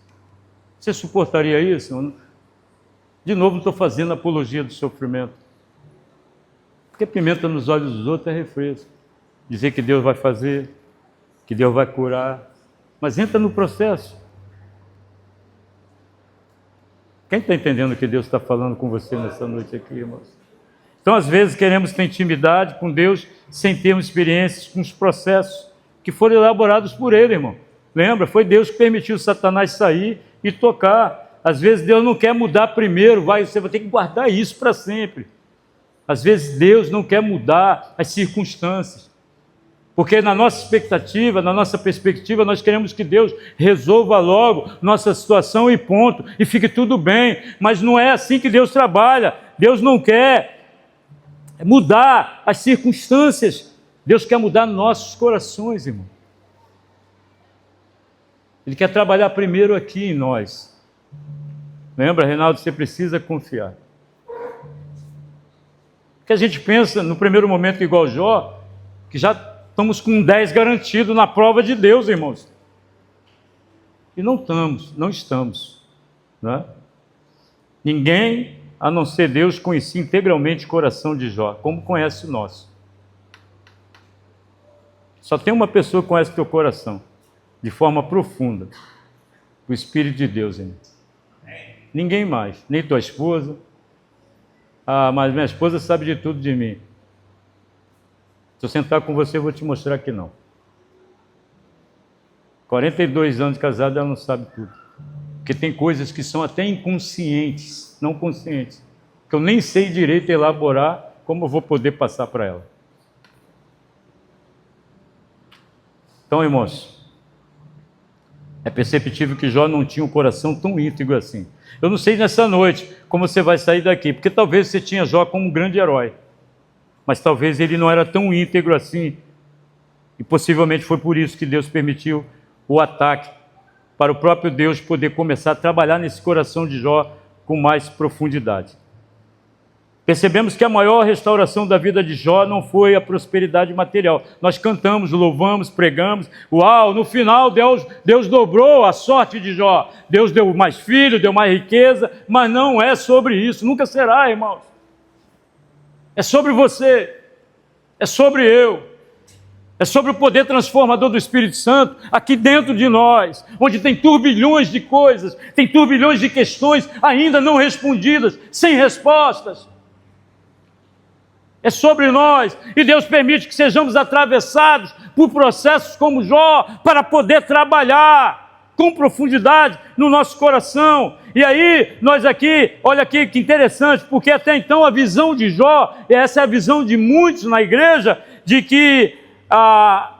Você suportaria isso? De novo, não estou fazendo apologia do sofrimento. Porque pimenta nos olhos dos outros é refresco. Dizer que Deus vai fazer, que Deus vai curar, mas entra no processo. Quem está entendendo o que Deus está falando com você nessa noite aqui, irmãos? Então, às vezes, queremos ter intimidade com Deus sem termos experiências com os processos que foram elaborados por Ele, irmão. Lembra? Foi Deus que permitiu Satanás sair e tocar. Às vezes, Deus não quer mudar primeiro, você vai ter que guardar isso para sempre. Às vezes, Deus não quer mudar as circunstâncias. Porque na nossa expectativa, na nossa perspectiva, nós queremos que Deus resolva logo nossa situação e ponto, e fique tudo bem. Mas não é assim que Deus trabalha. Deus não quer mudar as circunstâncias. Deus quer mudar nossos corações, irmão. Ele quer trabalhar primeiro aqui em nós. Lembra, Reinaldo, você precisa confiar. Porque a gente pensa, no primeiro momento, igual Jó, que já estamos com 10 garantido na prova de Deus, irmãos. E não estamos. Né? Ninguém a não ser Deus, conhecia integralmente o coração de Jó, como conhece o nosso. Só tem uma pessoa que conhece o teu coração, de forma profunda, o Espírito de Deus, irmão. Ninguém mais, nem tua esposa. Ah, mas minha esposa sabe de tudo de mim. Se eu sentar com você, eu vou te mostrar que não. 42 anos de casado, ela não sabe tudo. Porque tem coisas que são até inconscientes, não conscientes, que eu nem sei direito elaborar como eu vou poder passar para ela. Então, irmãos, é perceptível que Jó não tinha um coração tão íntegro assim. Eu não sei nessa noite como você vai sair daqui, porque talvez você tinha Jó como um grande herói, mas talvez ele não era tão íntegro assim, e possivelmente foi por isso que Deus permitiu o ataque, para o próprio Deus poder começar a trabalhar nesse coração de Jó com mais profundidade. Percebemos que a maior restauração da vida de Jó não foi a prosperidade material. Nós cantamos, louvamos, pregamos. Uau, no final Deus dobrou a sorte de Jó. Deus deu mais filho, deu mais riqueza, mas não é sobre isso. Nunca será, irmãos. É sobre você. É sobre eu. É sobre o poder transformador do Espírito Santo aqui dentro de nós, onde tem turbilhões de coisas, tem turbilhões de questões ainda não respondidas, sem respostas. É sobre nós, e Deus permite que sejamos atravessados por processos como Jó, para poder trabalhar com profundidade no nosso coração. E aí, nós aqui, olha aqui que interessante, porque até então a visão de Jó, e essa é a visão de muitos na igreja, de que a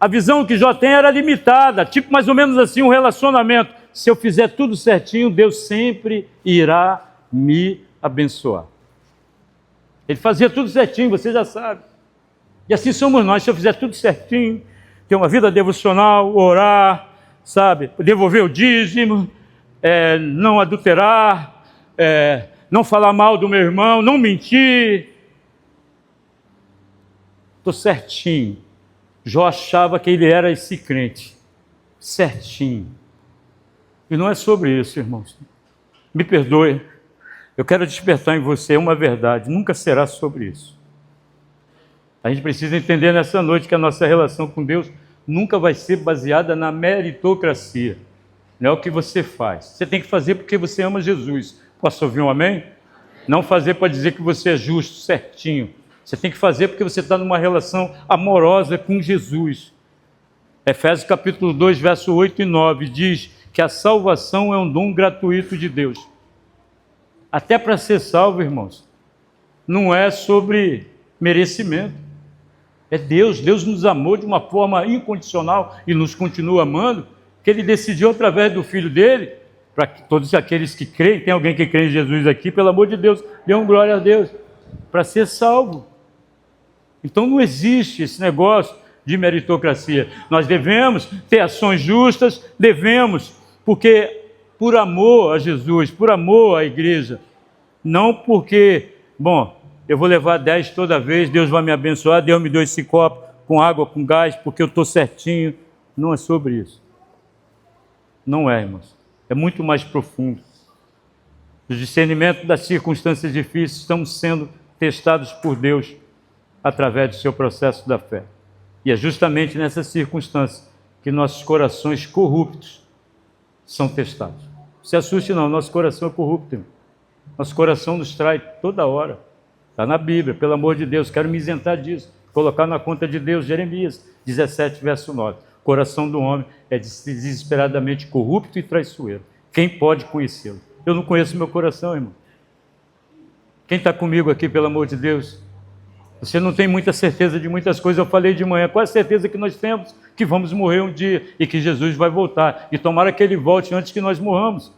visão que Jó tem era limitada, tipo mais ou menos assim um relacionamento. Se eu fizer tudo certinho, Deus sempre irá me abençoar. Ele fazia tudo certinho, você já sabe. E assim somos nós, se eu fizer tudo certinho, ter uma vida devocional, orar, sabe, devolver o dízimo, não adulterar, não falar mal do meu irmão, não mentir. Estou certinho. Jó achava que ele era esse crente. Certinho. E não é sobre isso, irmãos. Me perdoe. Eu quero despertar em você uma verdade. Nunca será sobre isso. A gente precisa entender nessa noite que a nossa relação com Deus nunca vai ser baseada na meritocracia. Não é o que você faz. Você tem que fazer porque você ama Jesus. Posso ouvir um amém? Não fazer para dizer que você é justo, certinho. Você tem que fazer porque você está numa relação amorosa com Jesus. Efésios capítulo 2, verso 8 e 9, diz que a salvação é um dom gratuito de Deus. Até para ser salvo, irmãos, não é sobre merecimento. É Deus. Deus nos amou de uma forma incondicional e nos continua amando, que Ele decidiu através do Filho dEle, para que todos aqueles que creem, tem alguém que crê em Jesus aqui, pelo amor de Deus, dê um glória a Deus, para ser salvo. Então não existe esse negócio de meritocracia. Nós devemos ter ações justas, devemos, porque por amor a Jesus, por amor à igreja, não porque, eu vou levar 10 toda vez, Deus vai me abençoar, Deus me deu esse copo com água, com gás, porque eu estou certinho. Não é sobre isso. Não é, irmãos. É muito mais profundo. O discernimento das circunstâncias difíceis estamos sendo testados por Deus através do seu processo da fé. E é justamente nessas circunstâncias que nossos corações corruptos são testados. Não se assuste não, nosso coração é corrupto. Irmão. Nosso coração nos trai toda hora. Está na Bíblia, pelo amor de Deus, quero me isentar disso. Colocar na conta de Deus, Jeremias 17, verso 9. O coração do homem é desesperadamente corrupto e traiçoeiro. Quem pode conhecê-lo? Eu não conheço meu coração, irmão. Quem está comigo aqui, pelo amor de Deus? Você não tem muita certeza de muitas coisas. Eu falei de manhã, qual é a certeza que nós temos? Que vamos morrer um dia e que Jesus vai voltar. E tomara que Ele volte antes que nós morramos.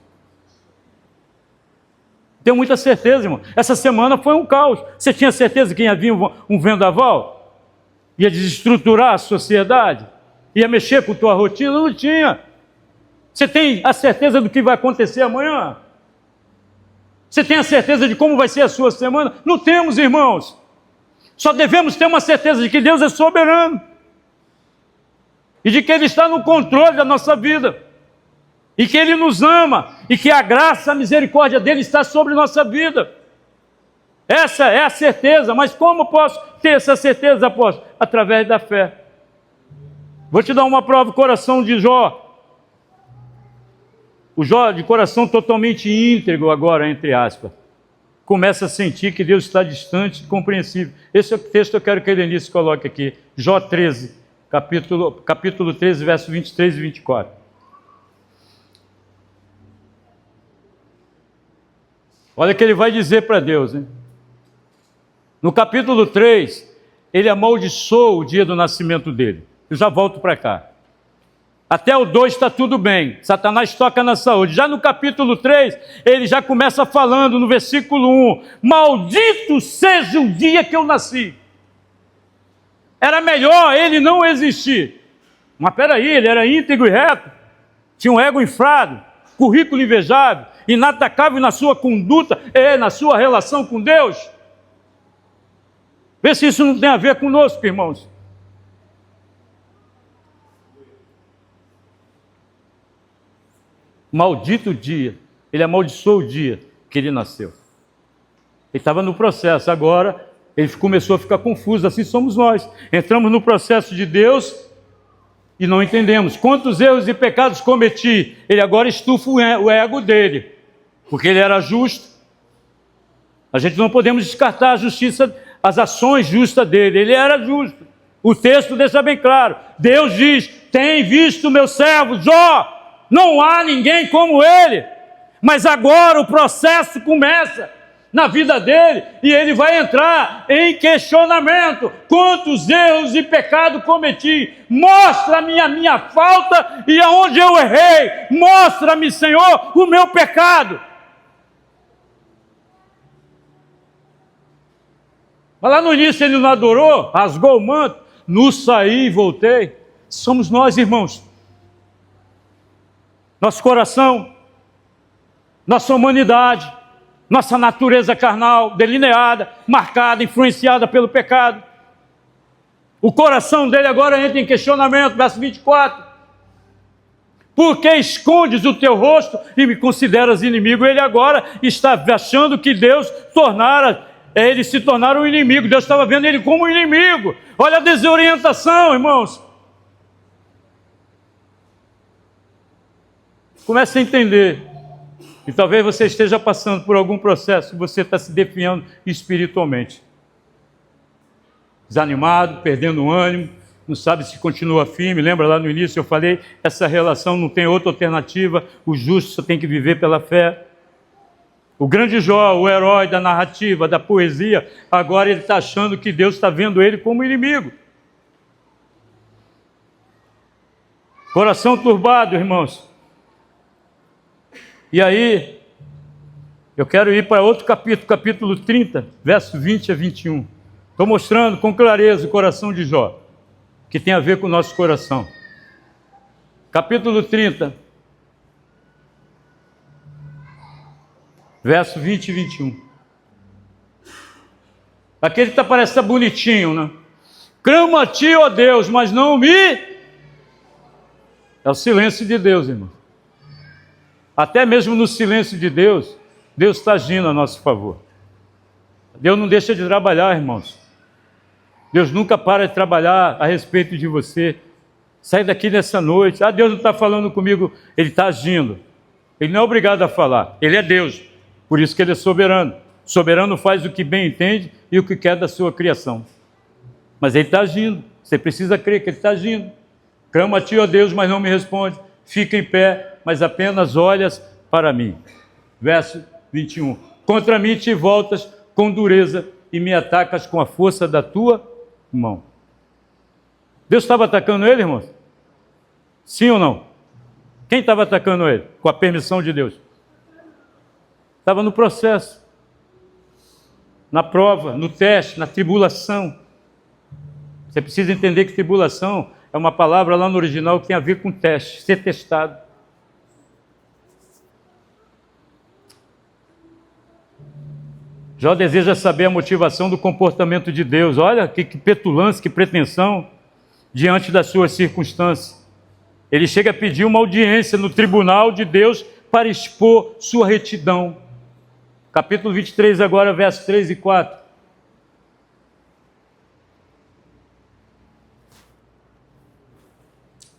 Tenho muita certeza, irmão. Essa semana foi um caos. Você tinha certeza que ia vir um vendaval? Ia desestruturar a sociedade? Ia mexer com a tua rotina? Não tinha. Você tem a certeza do que vai acontecer amanhã? Você tem a certeza de como vai ser a sua semana? Não temos, irmãos. Só devemos ter uma certeza de que Deus é soberano e de que Ele está no controle da nossa vida. e que Ele nos ama, e que a graça, a misericórdia dEle está sobre nossa vida. Essa é a certeza. Mas como posso ter essa certeza, apóstolo? Através da fé. Vou te dar uma prova, o coração de Jó. O Jó, de coração totalmente íntegro agora, entre aspas, começa a sentir que Deus está distante e incompreensível. Esse é o texto que eu quero que a Denise coloque aqui. Jó 13, capítulo 13, versos 23 e 24. Olha o que ele vai dizer para Deus, hein? No capítulo 3, ele amaldiçoou o dia do nascimento dele. Eu já volto para cá. Até o 2 está tudo bem. Satanás toca na saúde. Já no capítulo 3, ele já começa falando no versículo 1. Maldito seja o dia que eu nasci. Era melhor ele não existir. Mas peraí, ele era íntegro e reto. Tinha um ego inflado, currículo invejável, inatacável na sua conduta, na sua relação com Deus. Vê se isso não tem a ver conosco, irmãos. Maldito o dia, ele amaldiçoou o dia que ele nasceu. Ele estava no processo, agora ele começou a ficar confuso, assim somos nós. Entramos no processo de Deus e não entendemos. Quantos erros e pecados cometi? Ele agora estufa o ego dele, porque ele era justo. A gente não podemos descartar a justiça, as ações justas dele, ele era justo. O texto deixa bem claro, Deus diz, tem visto meu servo Jó, não há ninguém como ele. Mas agora o processo começa na vida dele e ele vai entrar em questionamento. Quantos erros e pecados cometi? Mostra-me a minha falta e aonde eu errei. Mostra-me, Senhor, o meu pecado. Mas lá no início ele não adorou, rasgou o manto, no saí e voltei. Somos nós, irmãos. Nosso coração, nossa humanidade, nossa natureza carnal, delineada, marcada, influenciada pelo pecado. O coração dele agora entra em questionamento, verso 24. Por que escondes o teu rosto e me consideras inimigo? Ele agora está achando que Deus ele se tornara um inimigo. Deus estava vendo ele como um inimigo. Olha a desorientação, irmãos. Comece a entender. E talvez você esteja passando por algum processo e você está se definhando espiritualmente. Desanimado, perdendo o ânimo, não sabe se continua firme. Lembra lá no início eu falei, essa relação não tem outra alternativa, o justo só tem que viver pela fé. O grande Jó, o herói da narrativa, da poesia, agora ele está achando que Deus está vendo ele como inimigo. Coração turbado, irmãos. E aí, eu quero ir para outro capítulo, capítulo 30, verso 20 a 21. Estou mostrando com clareza o coração de Jó, que tem a ver com o nosso coração. Capítulo 30, verso 20 e 21. Aquele que parece estar bonitinho, né? Clamo a ti, ó Deus, mas não me... É o silêncio de Deus, irmão. Até mesmo no silêncio de Deus, Deus está agindo a nosso favor. Deus não deixa de trabalhar, irmãos. Deus nunca para de trabalhar a respeito de você. Sai daqui nessa noite. Deus não está falando comigo. Ele está agindo. Ele não é obrigado a falar. Ele é Deus. Por isso que ele é soberano. Soberano faz o que bem entende e o que quer da sua criação. Mas ele está agindo. Você precisa crer que ele está agindo. Clamo a ti, ó Deus, mas não me responde. Fica em pé, mas apenas olhas para mim. Verso 21. Contra mim te voltas com dureza e me atacas com a força da tua mão. Deus estava atacando ele, irmãos? Sim ou não? Quem estava atacando ele? Com a permissão de Deus. Estava no processo, na prova, no teste, na tribulação. Você precisa entender que tribulação é uma palavra lá no original que tem a ver com teste, ser testado. Jó deseja saber a motivação do comportamento de Deus. Olha que petulância, que pretensão diante das suas circunstâncias. Ele chega a pedir uma audiência no tribunal de Deus para expor sua retidão. Capítulo 23 agora, versos 3 e 4.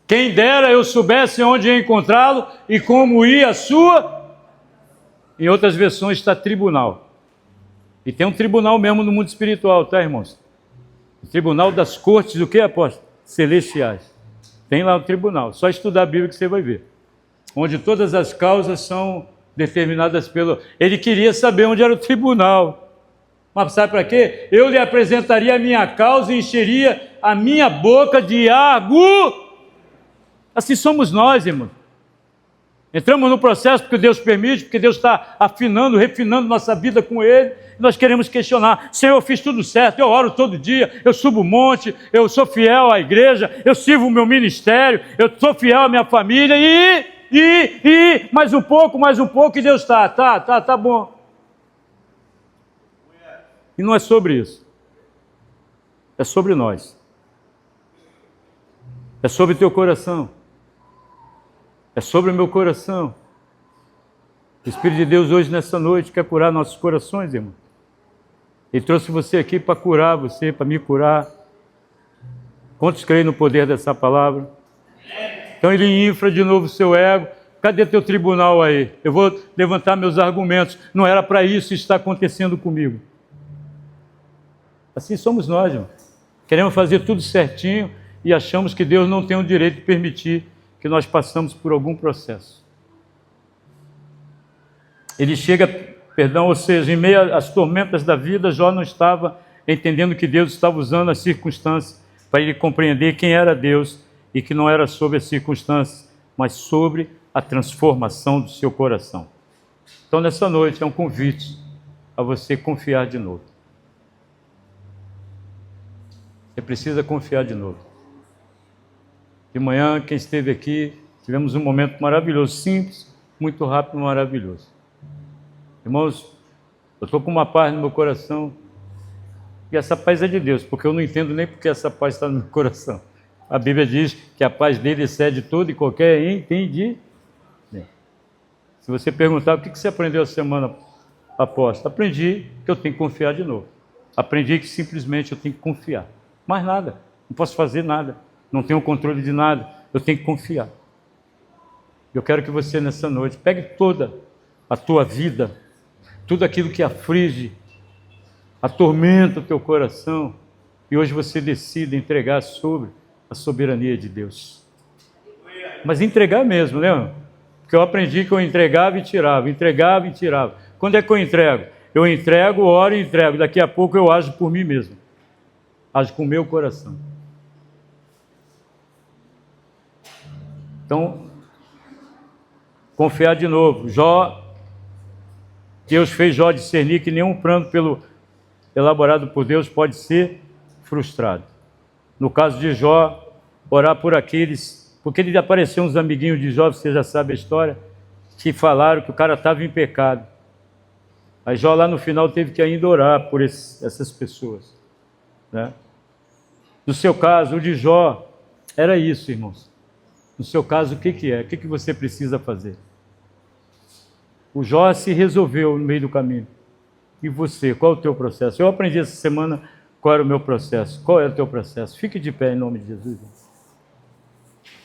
Quem dera eu soubesse onde ia encontrá-lo e como ia a sua... Em outras versões está tribunal. E tem um tribunal mesmo no mundo espiritual, tá, irmãos? O tribunal das cortes, o que, apóstolo? Celestiais. Tem lá o tribunal. Só estudar a Bíblia que você vai ver. Onde todas as causas são determinadas pelo... Ele queria saber onde era o tribunal. Mas sabe para quê? Eu lhe apresentaria a minha causa e encheria a minha boca de argo. Assim somos nós, irmão. Entramos no processo porque Deus permite, porque Deus está afinando, refinando nossa vida com Ele. Nós queremos questionar: Senhor, eu fiz tudo certo, eu oro todo dia, eu subo o monte, eu sou fiel à igreja, eu sirvo o meu ministério, eu sou fiel à minha família mais um pouco, e Deus tá bom. E não é sobre isso. É sobre nós. É sobre teu coração. É sobre o meu coração. O Espírito de Deus hoje, nessa noite, quer curar nossos corações, irmão. Ele trouxe você aqui para curar você, para me curar. Quantos creem no poder dessa palavra? Então ele infla de novo o seu ego. Cadê teu tribunal aí? Eu vou levantar meus argumentos. Não era para isso estar acontecendo comigo. Assim somos nós, irmão. Queremos fazer tudo certinho e achamos que Deus não tem o direito de permitir que nós passamos por algum processo. Ele chega, ou seja, em meio às tormentas da vida, Jó não estava entendendo que Deus estava usando as circunstâncias para ele compreender quem era Deus e que não era sobre as circunstâncias, mas sobre a transformação do seu coração. Então, nessa noite, é um convite a você confiar de novo. Você precisa confiar de novo. De manhã, quem esteve aqui, tivemos um momento maravilhoso, simples, muito rápido, maravilhoso. Irmãos, eu estou com uma paz no meu coração, e essa paz é de Deus, porque eu não entendo nem porque essa paz está no meu coração. A Bíblia diz que a paz dele excede todo e qualquer entendimento. Se você perguntar o que você aprendeu a semana apóstolo, aprendi que eu tenho que confiar de novo. Aprendi que simplesmente eu tenho que confiar. Mais nada, não posso fazer nada. Não tenho controle de nada, eu tenho que confiar. Eu quero que você nessa noite pegue toda a tua vida, tudo aquilo que aflige, atormenta o teu coração, e hoje você decida entregar sobre a soberania de Deus. Mas entregar mesmo, né? Porque eu aprendi que eu entregava e tirava. Quando é que eu entrego? Eu entrego, oro e entrego. Daqui a pouco eu ajo por mim mesmo. Ajo com o meu coração. Então, confiar de novo. Deus fez Jó discernir que nenhum plano elaborado por Deus pode ser frustrado. No caso de Jó, orar por aqueles, porque ele apareceu uns amiguinhos de Jó, você já sabe a história, que falaram que o cara estava em pecado. Aí Jó lá no final teve que ainda orar por essas pessoas, né? No seu caso, o de Jó, era isso, irmãos. No seu caso, o que é? O que você precisa fazer? O Jó se resolveu no meio do caminho. E você, qual é o teu processo? Eu aprendi essa semana qual era o meu processo. Qual é o teu processo? Fique de pé em nome de Jesus.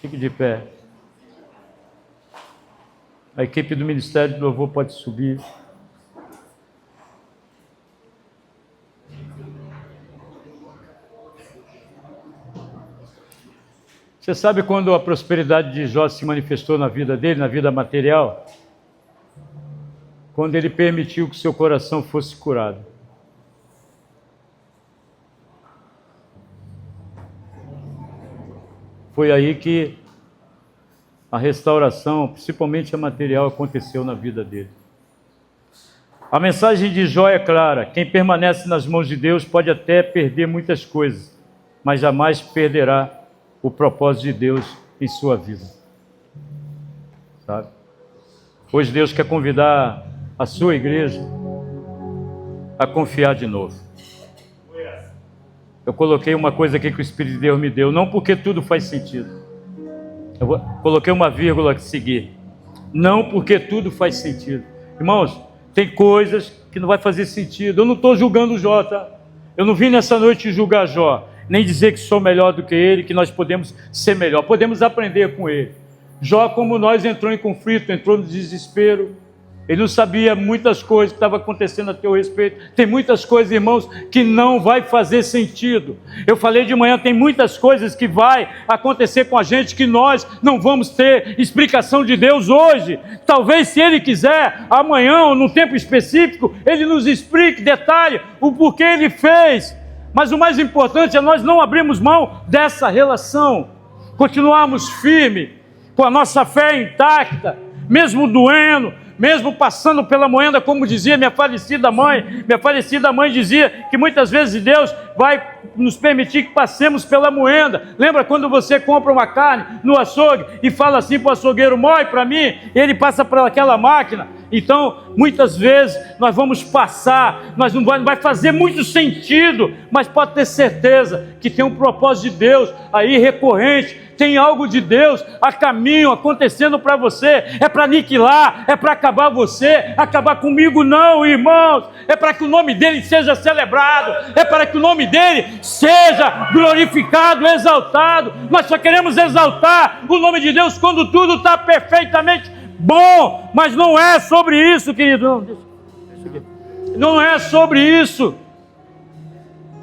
Fique de pé. A equipe do Ministério do Louvor pode subir. Você sabe quando a prosperidade de Jó se manifestou na vida dele, na vida material? Quando ele permitiu que seu coração fosse curado. Foi aí que a restauração, principalmente a material, aconteceu na vida dele. A mensagem de Jó é clara: quem permanece nas mãos de Deus pode até perder muitas coisas, mas jamais perderá o propósito de Deus em sua vida. Sabe? Hoje Deus quer convidar a sua igreja a confiar de novo. Eu coloquei uma coisa aqui que o Espírito de Deus me deu, não porque tudo faz sentido, Coloquei uma vírgula aqui, seguir. Não porque tudo faz sentido. Irmãos, tem coisas que não vai fazer sentido. Eu não estou julgando Jó, tá? Eu não vim nessa noite julgar Jó, nem dizer que sou melhor do que ele, que nós podemos ser melhor. Podemos aprender com ele. Jó, como nós, entrou em conflito, entrou no desespero. Ele não sabia muitas coisas que estavam acontecendo a teu respeito. Tem muitas coisas, irmãos, que não vai fazer sentido. Eu falei de manhã, tem muitas coisas que vai acontecer com a gente que nós não vamos ter explicação de Deus hoje. Talvez, se Ele quiser, amanhã ou num tempo específico, Ele nos explique, detalhe, o porquê Ele fez. Mas o mais importante é nós não abrirmos mão dessa relação. Continuarmos firmes, com a nossa fé intacta, mesmo doendo, mesmo passando pela moenda, como dizia minha falecida mãe. Minha falecida mãe dizia que muitas vezes Deus vai nos permitir que passemos pela moenda. Lembra quando você compra uma carne no açougue e fala assim para o açougueiro: moe para mim, e ele passa por aquela máquina? Então, muitas vezes nós vamos passar, nós não vai fazer muito sentido, mas pode ter certeza que tem um propósito de Deus aí recorrente, tem algo de Deus a caminho acontecendo para você. É para aniquilar, é para acabar você, acabar comigo não, irmãos. É para que o nome dele seja celebrado, é para que o nome dele seja glorificado, exaltado. Nós só queremos exaltar o nome de Deus quando tudo está perfeitamente bom, mas não é sobre isso, querido. Não é sobre isso.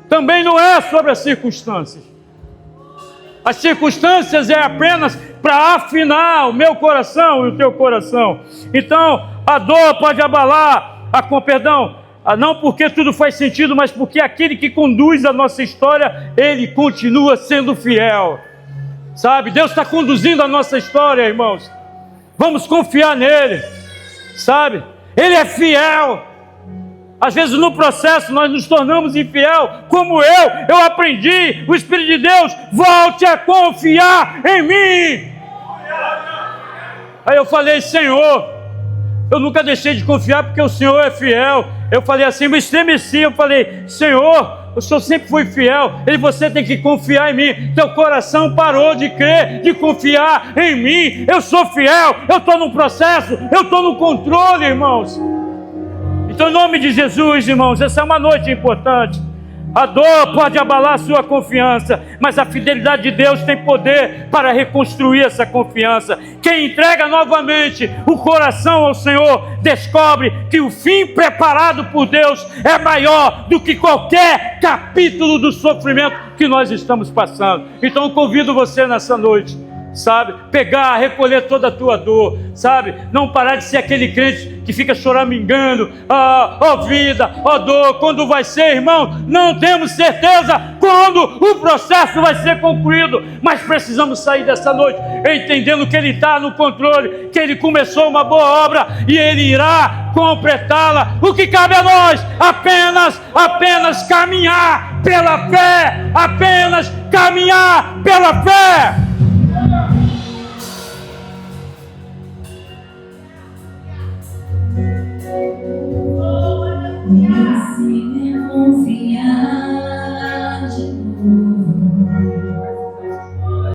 Também não é sobre as circunstâncias. As circunstâncias é apenas para afinar o meu coração e o teu coração. Então, a dor pode abalar, não porque tudo faz sentido, mas porque aquele que conduz a nossa história, ele continua sendo fiel. Sabe, Deus está conduzindo a nossa história, irmãos. Vamos confiar nele, sabe? Ele é fiel. Às vezes no processo nós nos tornamos infiel, como eu aprendi, o Espírito de Deus, volte a confiar em mim. Aí eu falei: Senhor, eu nunca deixei de confiar porque o Senhor é fiel. Eu falei assim, me estremeci, eu falei: Senhor, o Senhor sempre foi fiel. Você tem que confiar em mim. Teu coração parou de crer, de confiar em mim. Eu sou fiel, eu estou no processo, eu estou no controle, irmãos. Então, em nome de Jesus, irmãos, essa é uma noite importante. A dor pode abalar a sua confiança, mas a fidelidade de Deus tem poder para reconstruir essa confiança. Quem entrega novamente o coração ao Senhor, descobre que o fim preparado por Deus é maior do que qualquer capítulo do sofrimento que nós estamos passando. Então eu convido você nessa noite, sabe, pegar, recolher toda a tua dor, sabe, não parar de ser aquele crente que fica choramingando: ó vida, ó dor, quando vai ser, irmão? Não temos certeza quando o processo vai ser concluído, mas precisamos sair dessa noite entendendo que Ele está no controle, que Ele começou uma boa obra e Ele irá completá-la. O que cabe a nós? Apenas caminhar pela fé, apenas caminhar pela fé.